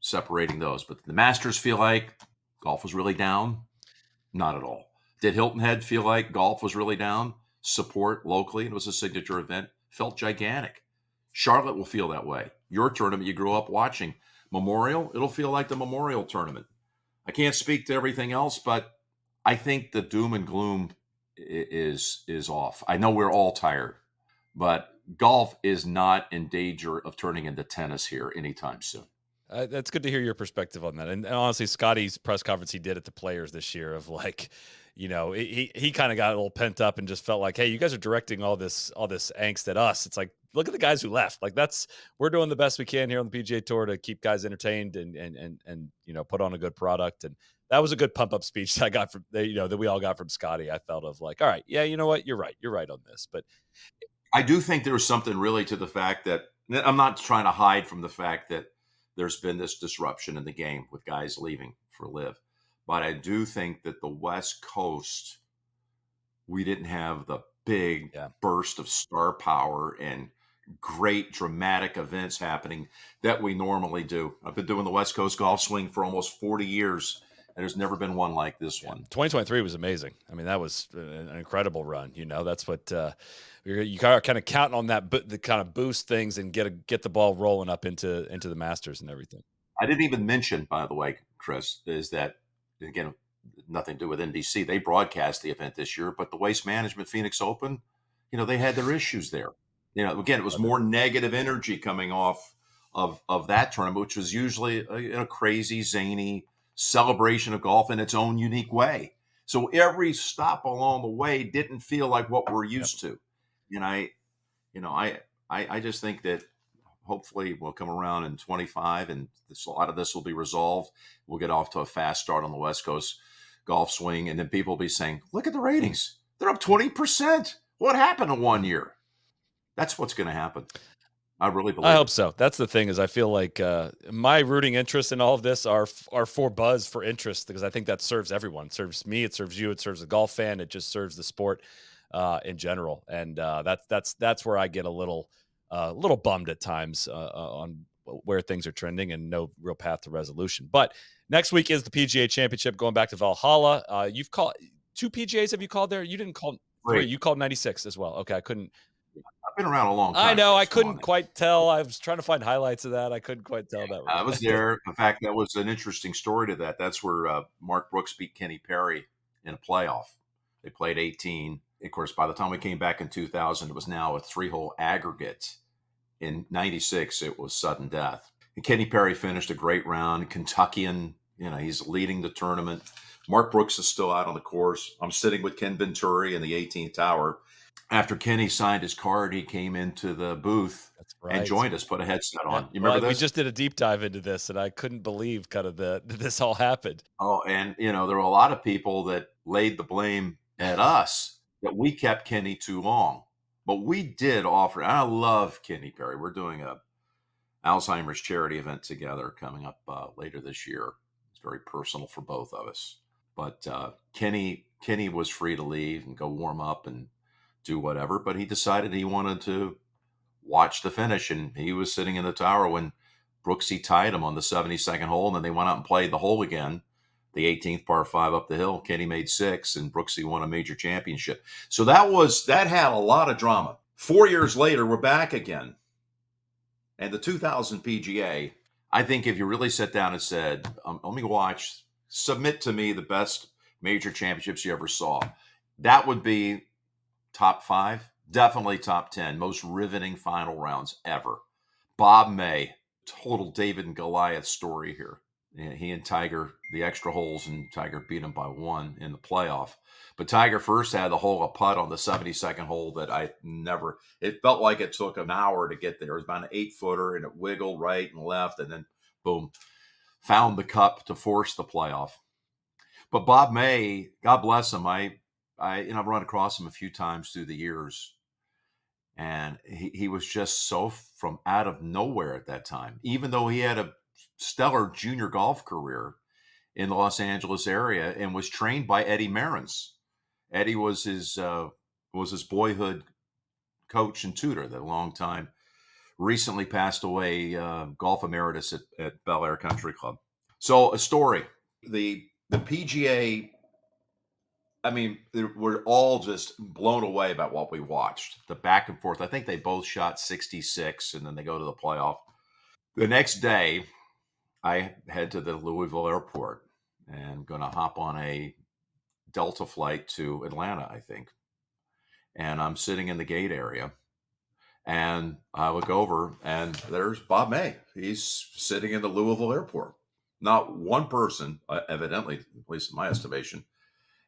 separating those, but did the Masters feel like golf was really down? Not at all. Did Hilton Head feel like golf was really down? Support locally, it was a signature event, felt gigantic. Charlotte will feel that way. Your tournament you grew up watching, Memorial, it'll feel like the Memorial tournament. I can't speak to everything else, but I think the doom and gloom is off. I know we're all tired, but golf is not in danger of turning into tennis here anytime soon. That's good to hear your perspective on that. And honestly, Scottie's press conference he did at the Players this year of like, he kind of got a little pent up and just felt like, hey, you guys are directing all this angst at us. It's like, look at the guys who left. Like we're doing the best we can here on the PGA Tour to keep guys entertained and put on a good product. And that was a good pump up speech that I got from that we all got from Scottie. I felt of like, all right, yeah, you know what, you're right on this. But I do think there was something really to the fact that I'm not trying to hide from the fact that there's been this disruption in the game with guys leaving for live. But I do think that the West Coast, we didn't have the big Yeah. burst of star power and great dramatic events happening that we normally do. I've been doing the West Coast golf swing for almost 40 years, and there's never been one like this Yeah, one. 2023 was amazing. I mean, that was an incredible run. That's what you are kind of counting on that, but the kind of boost things and get the ball rolling up into the Masters and everything. I didn't even mention, by the way, Chris, is that, again, nothing to do with NBC. They broadcast the event this year, but the Waste Management Phoenix Open, they had their issues there. Again, it was more negative energy coming off of that tournament, which was usually a crazy, zany celebration of golf in its own unique way. So every stop along the way didn't feel like what we're used to. And I just think that hopefully we'll come around in 25 and a lot of this will be resolved. We'll get off to a fast start on the West Coast golf swing. And then people will be saying, look at the ratings. They're up 20%. What happened in 1 year? That's what's going to happen. I really believe I hope so. That's the thing is I feel like my rooting interest in all of this are for buzz, for interest, because I think that serves everyone. It serves me. It serves you. It serves the golf fan. It just serves the sport in general. And that's where I get a little bummed at times on where things are trending and no real path to resolution. But next week is the PGA Championship going back to Valhalla. You've called 2 PGAs. Have you called there? You didn't call 3. Great. You called 96 as well. Okay, I couldn't. I've been around a long I time. know. I Chris. Come on couldn't now. quite tell. I was trying to find highlights of that. I couldn't quite tell that. I was there. In fact, that was an interesting story to that. That's where Mark Brooks beat Kenny Perry in a playoff. They played 18. Of course, by the time we came back in 2000, it was now a 3-hole aggregate. In 96, it was sudden death. And Kenny Perry finished a great round. Kentuckian, he's leading the tournament. Mark Brooks is still out on the course. I'm sitting with Ken Venturi in the 18th tower. After Kenny signed his card, he came into the booth and joined us, put a headset on. You remember this? We just did a deep dive into this, and I couldn't believe kind of this all happened. Oh, and, there were a lot of people that laid the blame at us that we kept Kenny too long. But we did offer, and I love Kenny Perry. We're doing a Alzheimer's charity event together coming up later this year. It's very personal for both of us. But Kenny was free to leave and go warm up and do whatever, but he decided he wanted to watch the finish, and he was sitting in the tower when Brooksy tied him on the 72nd hole, and then they went out and played the hole again, the 18th par 5 up the hill. Kenny made 6, and Brooksy won a major championship. So that had a lot of drama. 4 years later, we're back again. And the 2000 PGA, I think if you really sat down and said, let me submit to me the best major championships you ever saw, that would be top 5, definitely top 10, most riveting final rounds ever. Bob May, total David and Goliath story here. He and Tiger, the extra holes, and Tiger beat him by 1 in the playoff. But Tiger first had the hole, a putt on the 72nd hole that it felt like it took an hour to get there. It was about an 8-footer, and it wiggled right and left, and then boom, found the cup to force the playoff. But Bob May, God bless him, I've run across him a few times through the years, and he was just so from out of nowhere at that time. Even though he had a stellar junior golf career in the Los Angeles area and was trained by Eddie Merens. Eddie was his boyhood coach and tutor, that long time, recently passed away, golf emeritus at Bel Air Country Club. So a story, the PGA, I mean, we're all just blown away about what we watched. The back and forth. I think they both shot 66, and then they go to the playoff. The next day, I head to the Louisville airport and going to hop on a Delta flight to Atlanta, I think. And I'm sitting in the gate area, and I look over, and there's Bob May. He's sitting in the Louisville airport. Not one person, evidently, at least in my estimation,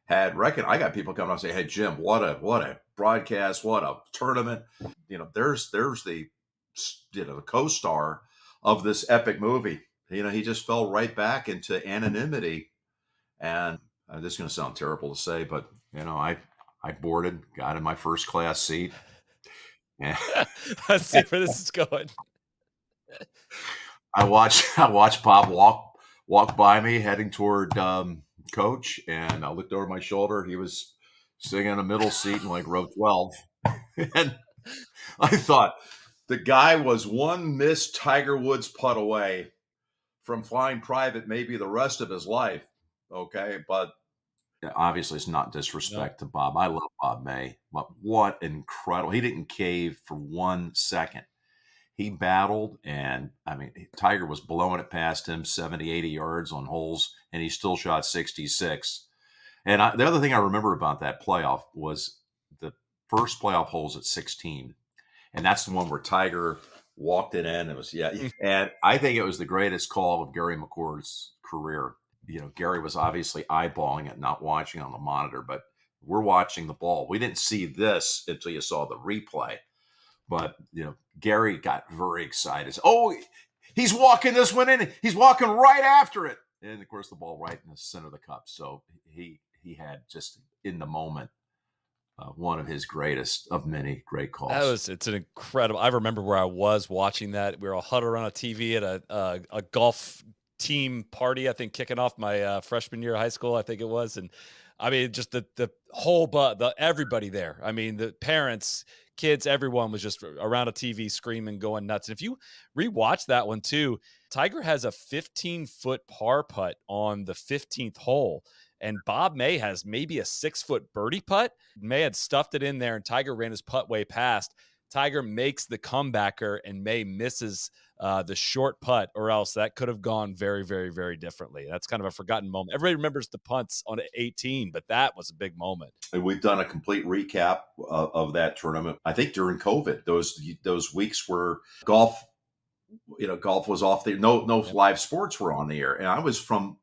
had reckoned. I got people coming up and say, "Hey, Jim, what a broadcast, what a tournament." There's the the co-star of this epic movie. He just fell right back into anonymity. And this is going to sound terrible to say, but I boarded, got in my first class seat. Let's see where this is going. I watched Bob walk by me heading toward coach, and I looked over my shoulder. He was sitting in a middle seat in like row 12, and I thought the guy was one missed Tiger Woods putt away from flying private maybe the rest of his life. Okay, but obviously it's not No. disrespect to Bob. I love Bob May, but what incredible! He didn't cave for 1 second. He battled, and I mean, Tiger was blowing it past him 70, 80 yards on holes, and he still shot 66. And the other thing I remember about that playoff was the first playoff holes at 16. And that's the one where Tiger walked it in. It was, yeah. And I think it was the greatest call of Gary McCord's career. Gary was obviously eyeballing it, not watching on the monitor, but we're watching the ball. We didn't see this until you saw the replay. But, Gary got very excited. Oh, he's walking this one in. He's walking right after it. And, of course, the ball right in the center of the cup. So he had just in the moment one of his greatest of many great calls. It's an incredible. I remember where I was watching that. We were all huddled around a TV at a golf team party. I think kicking off my freshman year of high school. I think it was, and I mean, just the whole everybody there. I mean, the parents, kids, everyone was just around a TV screaming, going nuts. And if you rewatch that one too, Tiger has a 15-foot par putt on the 15th hole. And Bob May has maybe a 6-foot birdie putt. May had stuffed it in there, and Tiger ran his putt way past. Tiger makes the comebacker, and May misses the short putt, or else that could have gone very, very, very differently. That's kind of a forgotten moment. Everybody remembers the punts on 18, but that was a big moment. And we've done a complete recap of that tournament. I think during COVID, those weeks where golf was off there, no live sports were on the air, and I was from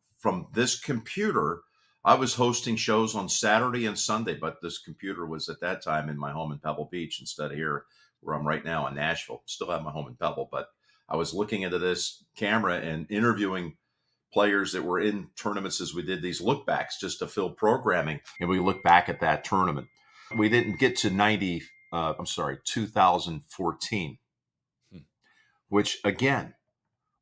this computer. I was hosting shows on Saturday and Sunday, but this computer was at that time in my home in Pebble Beach instead of here where I'm right now in Nashville. Still have my home in Pebble, but I was looking into this camera and interviewing players that were in tournaments as we did these look backs just to fill programming. And we look back at that tournament. We didn't get to 2014, which again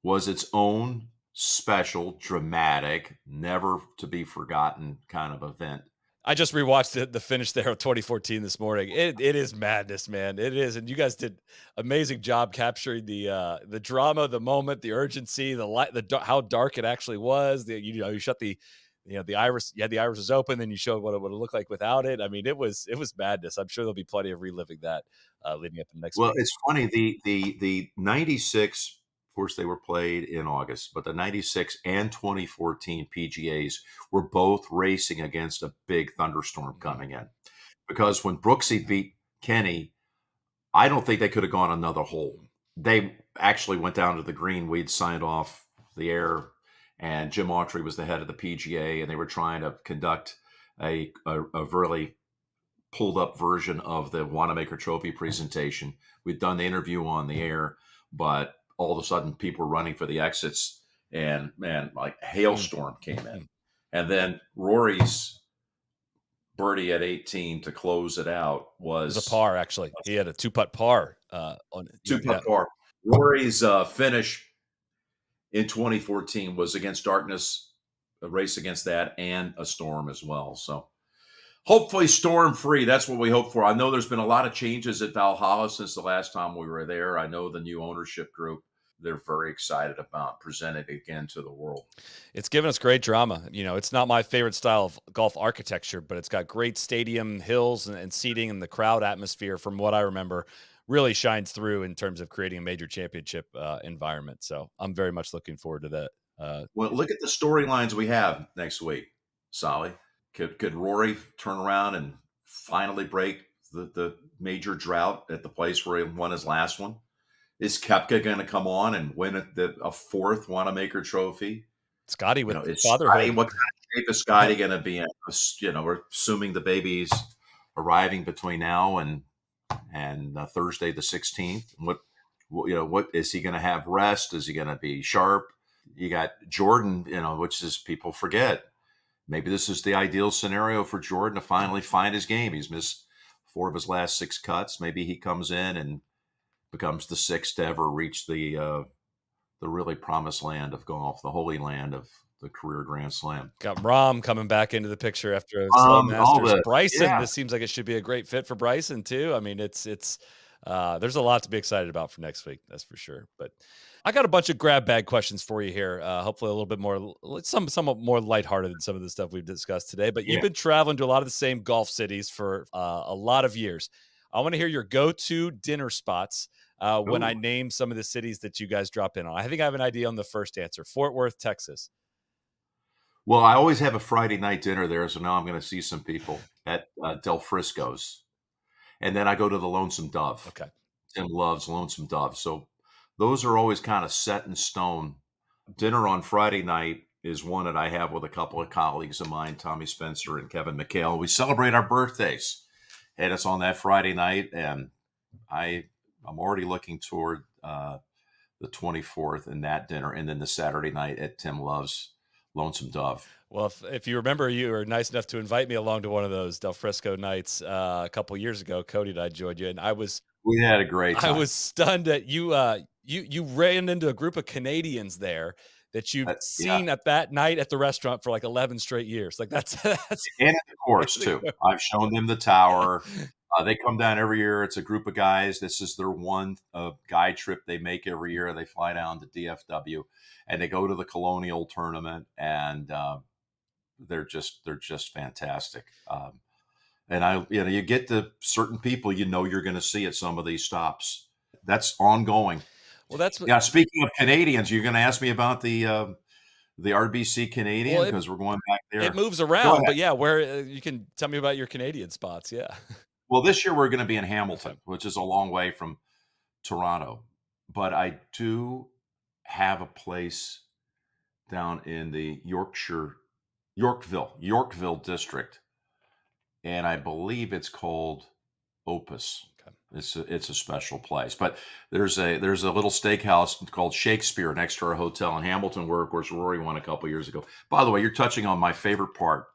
was its own special, dramatic, never to be forgotten kind of event. I just rewatched the finish there of 2014 this morning. It is madness, man. It is, and you guys did amazing job capturing the drama, the moment, the urgency, the light, how dark it actually was. You shut the iris, you had the irises open, then you showed what it would look like without it. I mean, it was madness. I'm sure there'll be plenty of reliving that leading up to next week. Well, it's funny, the 96. Of course, they were played in August, but the 96 and 2014 PGAs were both racing against a big thunderstorm coming in. Because when Brooksy beat Kenny, I don't think they could have gone another hole. They actually went down to the green. We'd signed off the air, and Jim Autry was the head of the PGA, and they were trying to conduct a really pulled up version of the Wanamaker Trophy presentation. We'd done the interview on the air, but all of a sudden people were running for the exits, and man, like a hailstorm came in. And then Rory's birdie at 18 to close it out It was a par, actually. He had a 2-putt par on 2-putt par. Rory's finish in 2014 was against darkness, a race against that, and a storm as well. So hopefully storm free. That's what we hope for. I know there's been a lot of changes at Valhalla since the last time we were there. I know the new ownership group, they're very excited about presenting it again to the world. It's given us great drama. It's not my favorite style of golf architecture, but it's got great stadium hills and seating, and the crowd atmosphere, from what I remember, really shines through in terms of creating a major championship environment. So I'm very much looking forward to that. Well, look at the storylines we have next week, Solly. Could Rory turn around and finally break the major drought at the place where he won his last one? Is Koepka going to come on and win a fourth Wanamaker Trophy? Scottie with fatherhood. What kind of shape is Scottie going to be in? We're assuming the baby's arriving between now and Thursday the 16th. What is he going to have rest? Is he going to be sharp? You got Jordan, which is people forget. Maybe this is the ideal scenario for Jordan to finally find his game. He's missed 4 of his last 6 cuts. Maybe he comes in and becomes the 6th to ever reach the the really promised land of golf, the holy land of the career Grand Slam. Got Rahm coming back into the picture after a slow All Masters. the Bryson, yeah, this seems like it should be a great fit for Bryson too. I mean, it's there's a lot to be excited about for next week, that's for sure. But I got a bunch of grab bag questions for you here. Hopefully a little bit more, somewhat more lighthearted than some of the stuff we've discussed today. But you've yeah. been traveling to a lot of the same golf cities for a lot of years. I want to hear your go-to dinner spots when I Ooh. name some of the cities that you guys drop in on. I think I have an idea on the first answer. Fort Worth, Texas. Well, I always have a Friday night dinner there, so now I'm going to see some people at Del Frisco's, and then I go to the Lonesome Dove. Okay. Tim loves Lonesome Dove, so those are always kind of set in stone. Dinner on Friday night is one that I have with a couple of colleagues of mine, Tommy Spencer and Kevin McHale. We celebrate our birthdays, and it's on that Friday night, and I'm already looking toward the 24th and that dinner, and then the Saturday night at Tim Love's Lonesome Dove. Well, if you remember, you were nice enough to invite me along to one of those Del Frisco nights a couple years ago. Cody and I joined you, and We had a great I time. was stunned at you. You ran into a group of Canadians there that you've Yeah, seen at that night at the restaurant for like 11 straight years. Like that's and at the course crazy. too. I've shown them the tower. They come down every year. It's a group of guys. This is their one guide trip they make every year. They fly down to DFW, and they go to the Colonial Tournament, and they're just fantastic. And you get to certain people you're going to see at some of these stops. That's ongoing. Well, that's what. Yeah. Speaking of Canadians, you're going to ask me about the RBC Well, Canadian because we're going back it there. moves Go around, ahead. but yeah, where you can tell me about your Canadian spots. Yeah. Well, this year we're going to be in Okay. Hamilton, which is a long way from Toronto, but I do have a place down in the Yorkville district, and I believe it's called Opus. Okay. It's a special place, but there's a little steakhouse called Shakespeare next to our hotel in Hamilton, where of course Rory won a couple years ago. By the way, you're touching on my favorite part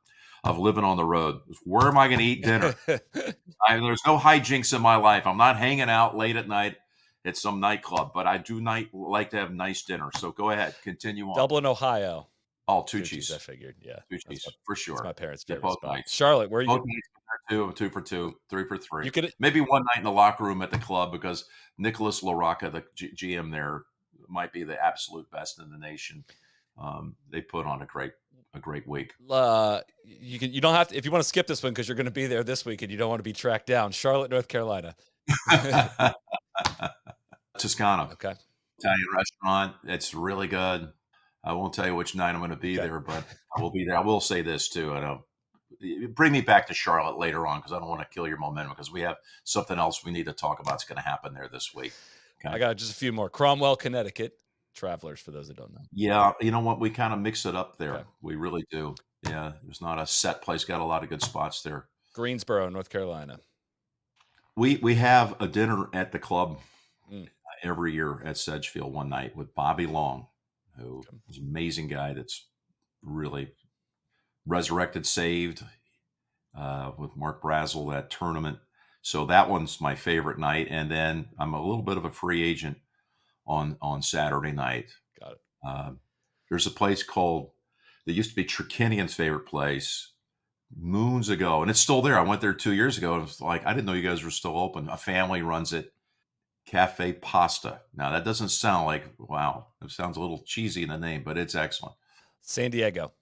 of living on the road. Where am I going to eat dinner? There's no hijinks in my life. I'm not hanging out late at night at some nightclub, but I do like to have nice dinner. So go ahead, continue on. Dublin, Ohio. Oh, Tucci's, I Tucci's, figured. Yeah, Tucci's for that's my sure. parents' Get favorite both spot. nights. Charlotte, where are you? Both nights two for two, three for three. You could. Maybe one night in the locker room at the club because Nicholas LaRocca, the GM there, might be the absolute best in the nation. They put on a great week. You don't have to if you want to skip this one because you're going to be there this week and you don't want to be tracked down. Charlotte, North Carolina. Toscano, Okay. Italian restaurant. It's really good. I won't tell you which night I'm going to be Okay. there, but I will be there. I will say this too. I know. Bring me back to Charlotte later on because I don't want to kill your momentum because we have something else we need to talk about. It's going to happen there this week. Okay. I got just a few more. Cromwell, Connecticut. Travelers, for those that don't know. Yeah, you know what? We kind of mix it up there. Okay. We really do. Yeah, there's not a set place. Got a lot of good spots there. Greensboro, North Carolina. We have a dinner at the club Mm. every year at Sedgefield one night with Bobby Long, who Okay. is an amazing guy that's really resurrected, saved with Mark Brazel, that tournament. So that one's my favorite night. And then I'm a little bit of a free agent on Saturday night. Got it. There's a place called, that used to be Trekinian's favorite place moons ago, and it's still there. I went there 2 years ago, and it was like, I didn't know you guys were still open. A family runs it, Cafe Pasta. Now, that doesn't sound like, wow, it sounds a little cheesy in the name, but it's excellent. San Diego.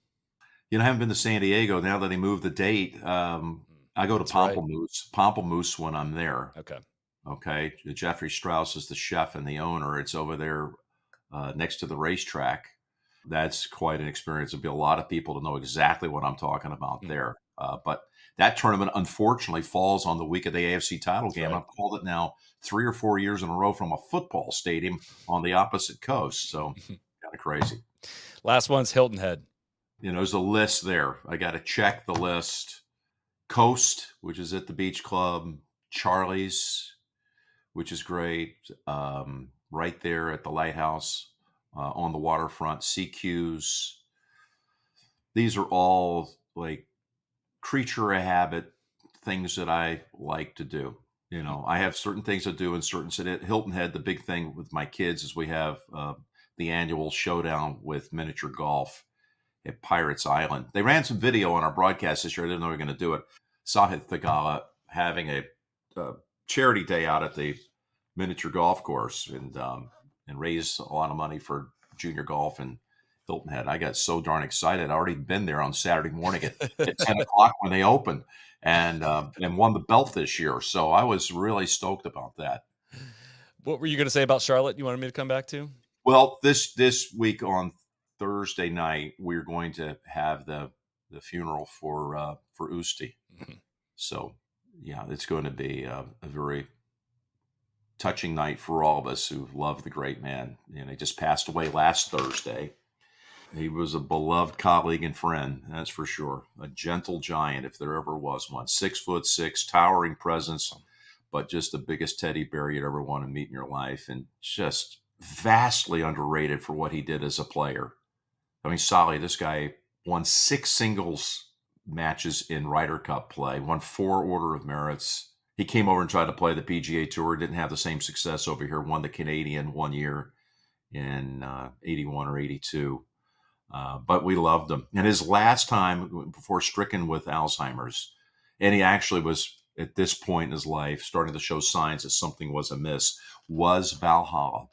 I haven't been to San Diego now that they moved the date. I go to That's right. Pamplemousse when I'm there. Okay. Okay. Jeffrey Strauss is the chef and the owner. It's over there next to the racetrack. That's quite an experience. There'll be a lot of people to know exactly what I'm talking about there. But that tournament, unfortunately, falls on the week of the AFC title game. right. I've called it now 3 or 4 years in a row from a football stadium on the opposite coast. So kind of crazy. Last one's Hilton Head. There's a list there. I got to check the list. Coast, which is at the beach club. Charlie's, which is great. Right there at the lighthouse. On the waterfront, CQs. These are all like creature of habit things that I like to do. I have certain things to do in certain cities. Hilton Head, the big thing with my kids is we have the annual showdown with miniature golf at Pirates Island. They ran some video on our broadcast this year. I didn't know we were going to do it. Sahith Thagala having a charity day out at the miniature golf course and raise a lot of money for junior golf in Hilton Head. I got so darn excited. I'd already been there on Saturday morning at 10 o'clock when they opened and won the belt this year. So I was really stoked about that. What were you going to say about Charlotte? You wanted me to come back to? Well, this week on Thursday night, we're going to have the funeral for Oosterhuis. Mhm. So, yeah, it's going to be a very touching night for all of us who love the great man. He just passed away last Thursday. He was a beloved colleague and friend, that's for sure. A gentle giant, if there ever was one. 6'6", towering presence, but just the biggest teddy bear you'd ever want to meet in your life, and just vastly underrated for what he did as a player. I mean, Solly, this guy won 6 singles matches in Ryder Cup play, won 4 Order of Merits. He came over and tried to play the PGA Tour, didn't have the same success over here, won the Canadian one year in 81 or 82. But we loved him. And his last time before stricken with Alzheimer's, and he actually was at this point in his life starting to show signs that something was amiss, was Valhalla.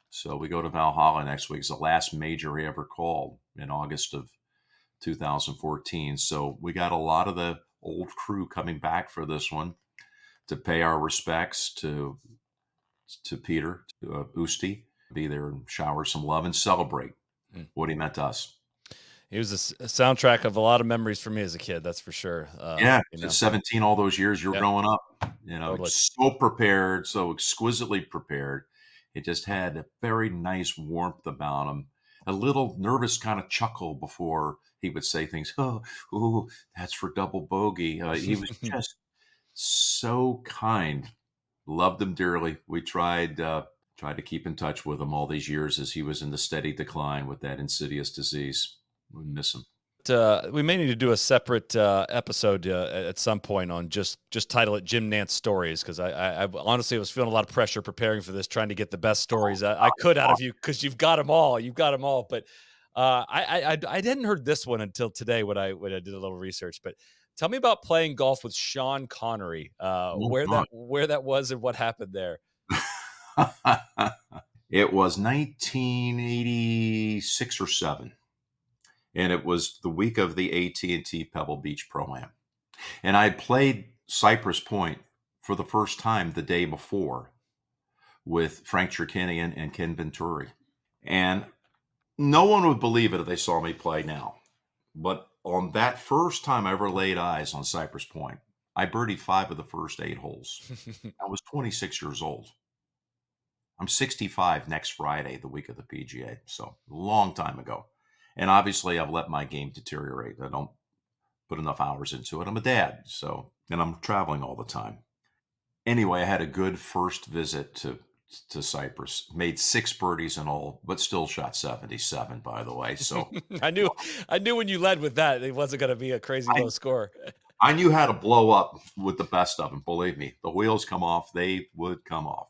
So we go to Valhalla next week. It's the last major he ever called in August of 2014. So we got a lot of the old crew coming back for this one to pay our respects to Peter, to Oosterhuis, be there and shower some love and celebrate what he meant to us. He was a soundtrack of a lot of memories for me as a kid. That's for sure. Yeah, 17, all those years you were growing up, Totally. so prepared, so exquisitely prepared. It just had a very nice warmth about him, a little nervous kind of chuckle before he would say things. Oh, ooh, that's for double bogey. He was just so kind. Loved him dearly. We tried to keep in touch with him all these years as he was in the steady decline with that insidious disease. We miss him. We may need to do a separate episode at some point on just title it Jim Nantz Stories, because I honestly was feeling a lot of pressure preparing for this, trying to get the best stories I could out of you, because you've got them all. But I hadn't heard this one until today when I did a little research. But tell me about playing golf with Sean Connery, where that was and what happened there. It was 1986 or 7. And it was the week of the AT&T Pebble Beach Pro-Am. And I played Cypress Point for the first time the day before with Frank Cherkinian and Ken Venturi. And no one would believe it if they saw me play now. But on that first time I ever laid eyes on Cypress Point, I birdied 5 of the first 8 holes. I was 26 years old. I'm 65 next Friday, the week of the PGA. So a long time ago. And obviously, I've let my game deteriorate. I don't put enough hours into it. I'm a dad, and I'm traveling all the time. Anyway, I had a good first visit to Cyprus. Made 6 birdies in all, but still shot 77, by the way. So I knew when you led with that, it wasn't going to be a crazy low score. I knew how to blow up with the best of them. Believe me, the wheels come off. They would come off.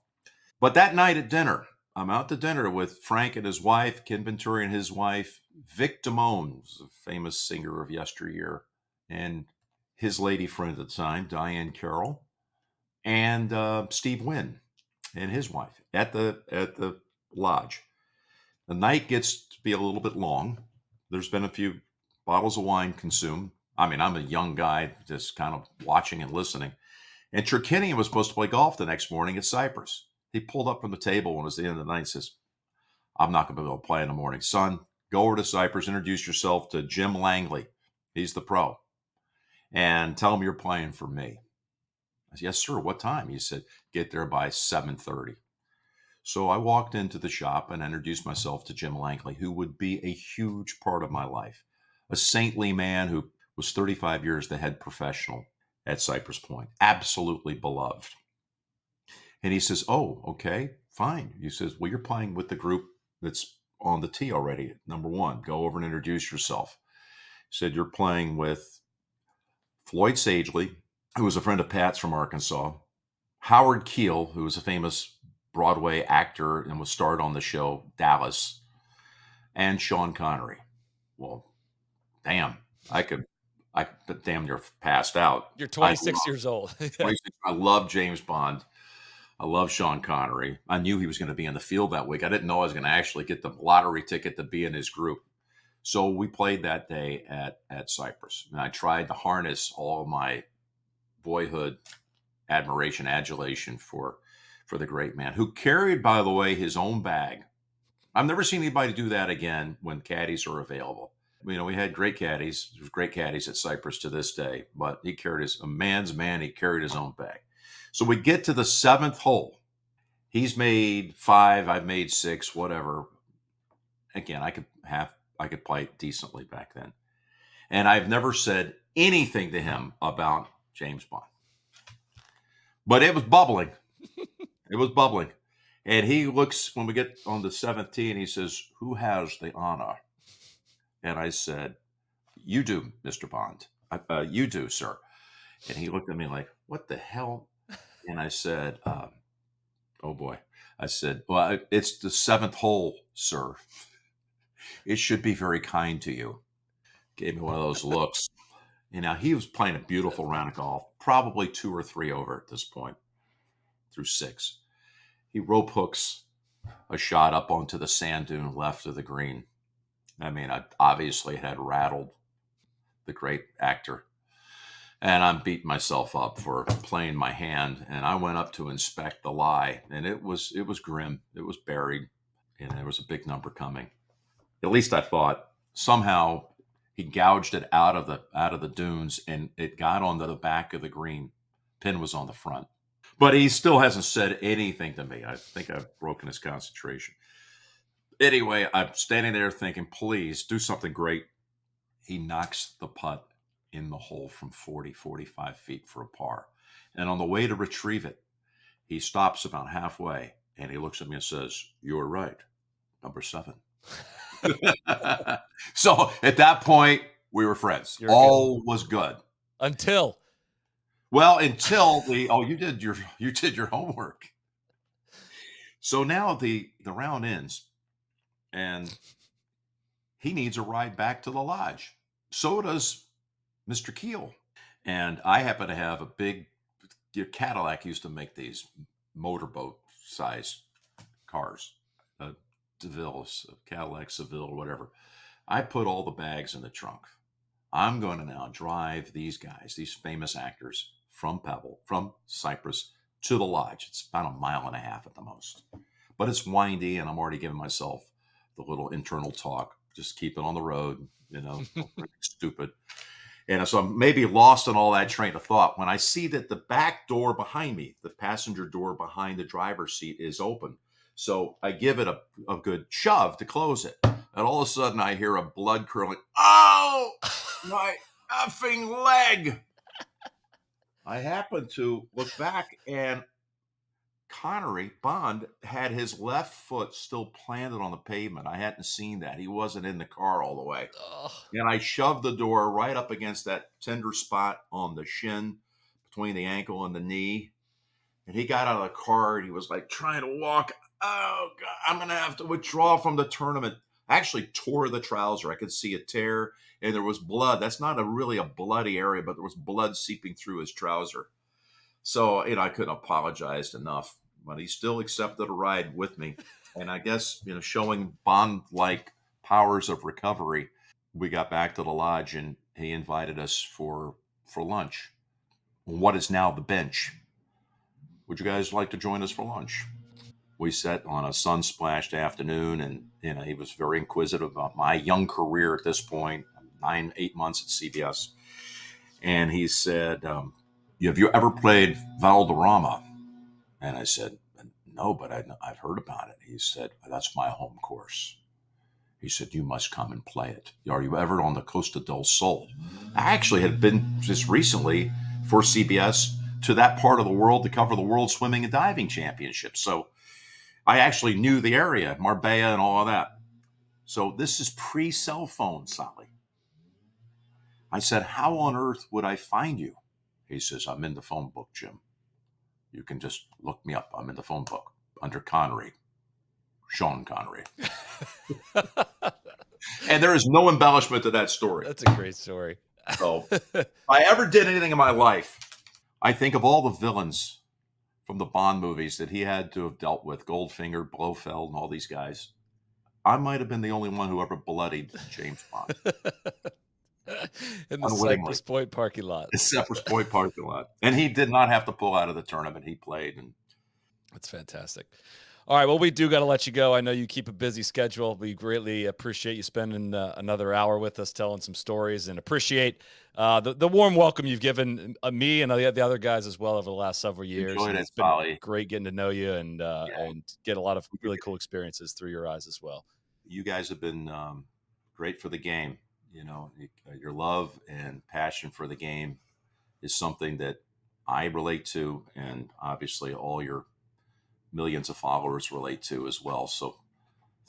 But that night at dinner, I'm out to dinner with Frank and his wife, Ken Venturi and his wife, Vic Damone, a famous singer of yesteryear, and his lady friend at the time, Diane Carroll, and Steve Wynn and his wife at the lodge. The night gets to be a little bit long. There's been a few bottles of wine consumed. I mean, I'm a young guy just kind of watching and listening. And Cherkinian was supposed to play golf the next morning at Cyprus. He pulled up from the table when it was the end of the night and says, I'm not going to be able to play in the morning. Son, go over to Cyprus, introduce yourself to Jim Langley. He's the pro. And tell him you're playing for me. I said, yes, sir. What time? He said, get there by 7:30. So I walked into the shop and introduced myself to Jim Langley, who would be a huge part of my life. A saintly man who was 35 years the head professional at Cypress Point. Absolutely beloved. And he says, oh, okay, fine. He says, well, you're playing with the group that's on the tee already. Number 1, go over and introduce yourself. He said, you're playing with Floyd Sagely, who was a friend of Pat's from Arkansas, Howard Keel, who was a famous Broadway actor and was starred on the show Dallas, and Sean Connery. Well, damn, I could damn near passed out. You're I 26 years old. 26. I love James Bond. I love Sean Connery. I knew he was going to be in the field that week. I didn't know I was going to actually get the lottery ticket to be in his group. So we played that day at Cyprus, and I tried to harness all of my boyhood admiration, adulation for the great man, who carried, by the way, his own bag. I've never seen anybody do that again when caddies are available. We had great caddies. There's great caddies at Cyprus to this day, but he carried a man's man. He carried his own bag. So we get to the 7th hole. He's made 5. I've made 6. Whatever. Again, I could play decently back then, and I've never said anything to him about James Bond. But it was bubbling. It was bubbling. And he looks, when we get on the 7th tee, and he says, "Who has the honor?" And I said, "You do, Mr. Bond. You do, sir." And he looked at me like, "What the hell?" And I said, "Oh boy." I said, "Well, it's the 7th hole, sir. It should be very kind to you." Gave me one of those looks. He was playing a beautiful round of golf, probably 2 or 3 over at this point, through 6. He rope hooks a shot up onto the sand dune left of the green. I obviously had rattled the great actor. And I'm beating myself up for playing my hand. And I went up to inspect the lie, and it was grim. It was buried, and there was a big number coming. At least I thought. Somehow he gouged it out of the dunes, and it got onto the back of the green. Pin was on the front. But he still hasn't said anything to me. I think I've broken his concentration. Anyway, I'm standing there thinking, please do something great. He knocks the putt in the hole from 40, 45 feet for a par. And on the way to retrieve it, he stops about halfway, and he looks at me and says, "You were right. Number 7." So at that point, we were friends. All was good. Until you did your homework. So now the round ends, and he needs a ride back to the lodge. So does Mr. Keel. And I happen to have a big Cadillac used to make these motorboat size cars, DeVille's, Cadillac Seville, whatever. I put all the bags in the trunk. I'm going to now drive these guys, these famous actors, from Cyprus to the lodge. It's about 1.5 miles at the most. But it's windy, and I'm already giving myself the little internal talk. Just keep it on the road, stupid. And so I'm maybe lost in all that train of thought when I see that the back door behind me, the passenger door behind the driver's seat, is open. So I give it a good shove to close it. And all of a sudden I hear a blood curdling, "Oh, my effing leg." I happen to look back, and Bond had his left foot still planted on the pavement. I hadn't seen that. He wasn't in the car all the way. And I shoved the door right up against that tender spot on the shin between the ankle and the knee. And he got out of the car, and he was like trying to walk. "Oh, God, I'm going to have to withdraw from the tournament." I actually tore the trouser. I could see a tear, and there was blood. That's not really a bloody area, but there was blood seeping through his trouser. So, I couldn't apologize enough, but he still accepted a ride with me. And I guess, showing Bond-like powers of recovery, we got back to the lodge, and he invited us for lunch. What is now the bench. Would you guys like to join us for lunch? We sat on a sun-splashed afternoon, and he was very inquisitive about my young career at this point, 8 months at CBS. And he said, "Have you ever played Valderrama?" And I said, "No, but I've heard about it." He said, "That's my home course." He said, "You must come and play it. Are you ever on the Costa del Sol?" I actually had been just recently for CBS to that part of the world to cover the World Swimming and Diving Championships. So I actually knew the area, Marbella and all of that. So this is pre-cell phone, Sally. I said, "How on earth would I find you?" He says, "I'm in the phone book, Jim. You can just look me up. I'm in the phone book under Connery, Sean Connery." And there is no embellishment to that story. That's a great story. So, if I ever did anything in my life, I think of all the villains from the Bond movies that he had to have dealt with, Goldfinger, Blofeld, and all these guys. I might have been the only one who ever bloodied James Bond In the unwittingly. Cypress Point parking lot. The Cypress Point parking lot. And he did not have to pull out of the tournament. He played. And That's fantastic. All right, well, we do got to let you go. I know you keep a busy schedule. We greatly appreciate you spending another hour with us, telling some stories, and appreciate the warm welcome you've given me and the other guys as well over the last several years. enjoyed And it, it's been Solly. great getting to know you and Yeah. get a lot of really cool experiences through your eyes as well. You guys have been great for the game. You know, your love and passion for the game is something that I relate to, and obviously all your millions of followers relate to as well. So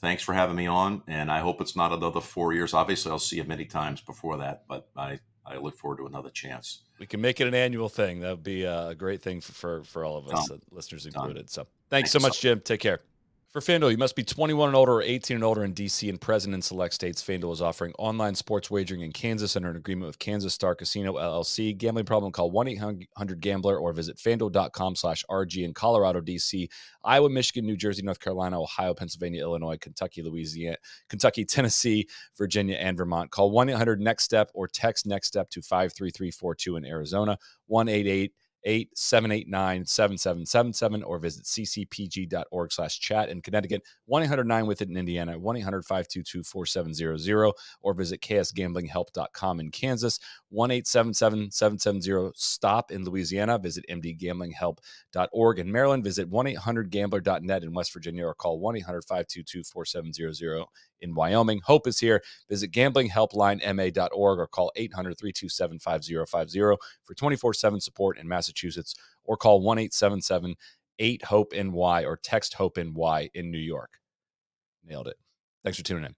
thanks for having me on, and I hope it's not another 4 years. Obviously, I'll see you many times before that, but I look forward to another chance. We can make it an annual thing. That would be a great thing for all of us, Done. listeners Done. included. So thanks Thank so you so much, Jim. Take care. For FanDuel, you must be 21 and older or 18 and older in D.C. and present in select states. FanDuel is offering online sports wagering in Kansas under an agreement with Kansas Star Casino, LLC. Gambling problem, call 1-800-GAMBLER or visit FanDuel.com/RG in Colorado, D.C., Iowa, Michigan, New Jersey, North Carolina, Ohio, Pennsylvania, Illinois, Kentucky, Louisiana, Kentucky, Tennessee, Virginia, and Vermont. Call 1-800-NEXT-STEP or text NEXT STEP to 53342 in Arizona, 1-888-789-7777 or visit ccpg.org/chat in Connecticut, 1-800-9-WITH-IT in Indiana, 1-800-522-4700 or visit ksgamblinghelp.com in Kansas, 1-877-770-STOP in Louisiana, visit mdgamblinghelp.org in Maryland, visit 1-800-GAMBLER.net in West Virginia or call 1-800-522-4700 in Wyoming. Hope is here. Visit gamblinghelplinema.org or call 800-327-5050 for 24/7 support in Massachusetts or call 1-877-8-HOPE-NY or text HOPE-NY in New York. Nailed it. Thanks for tuning in.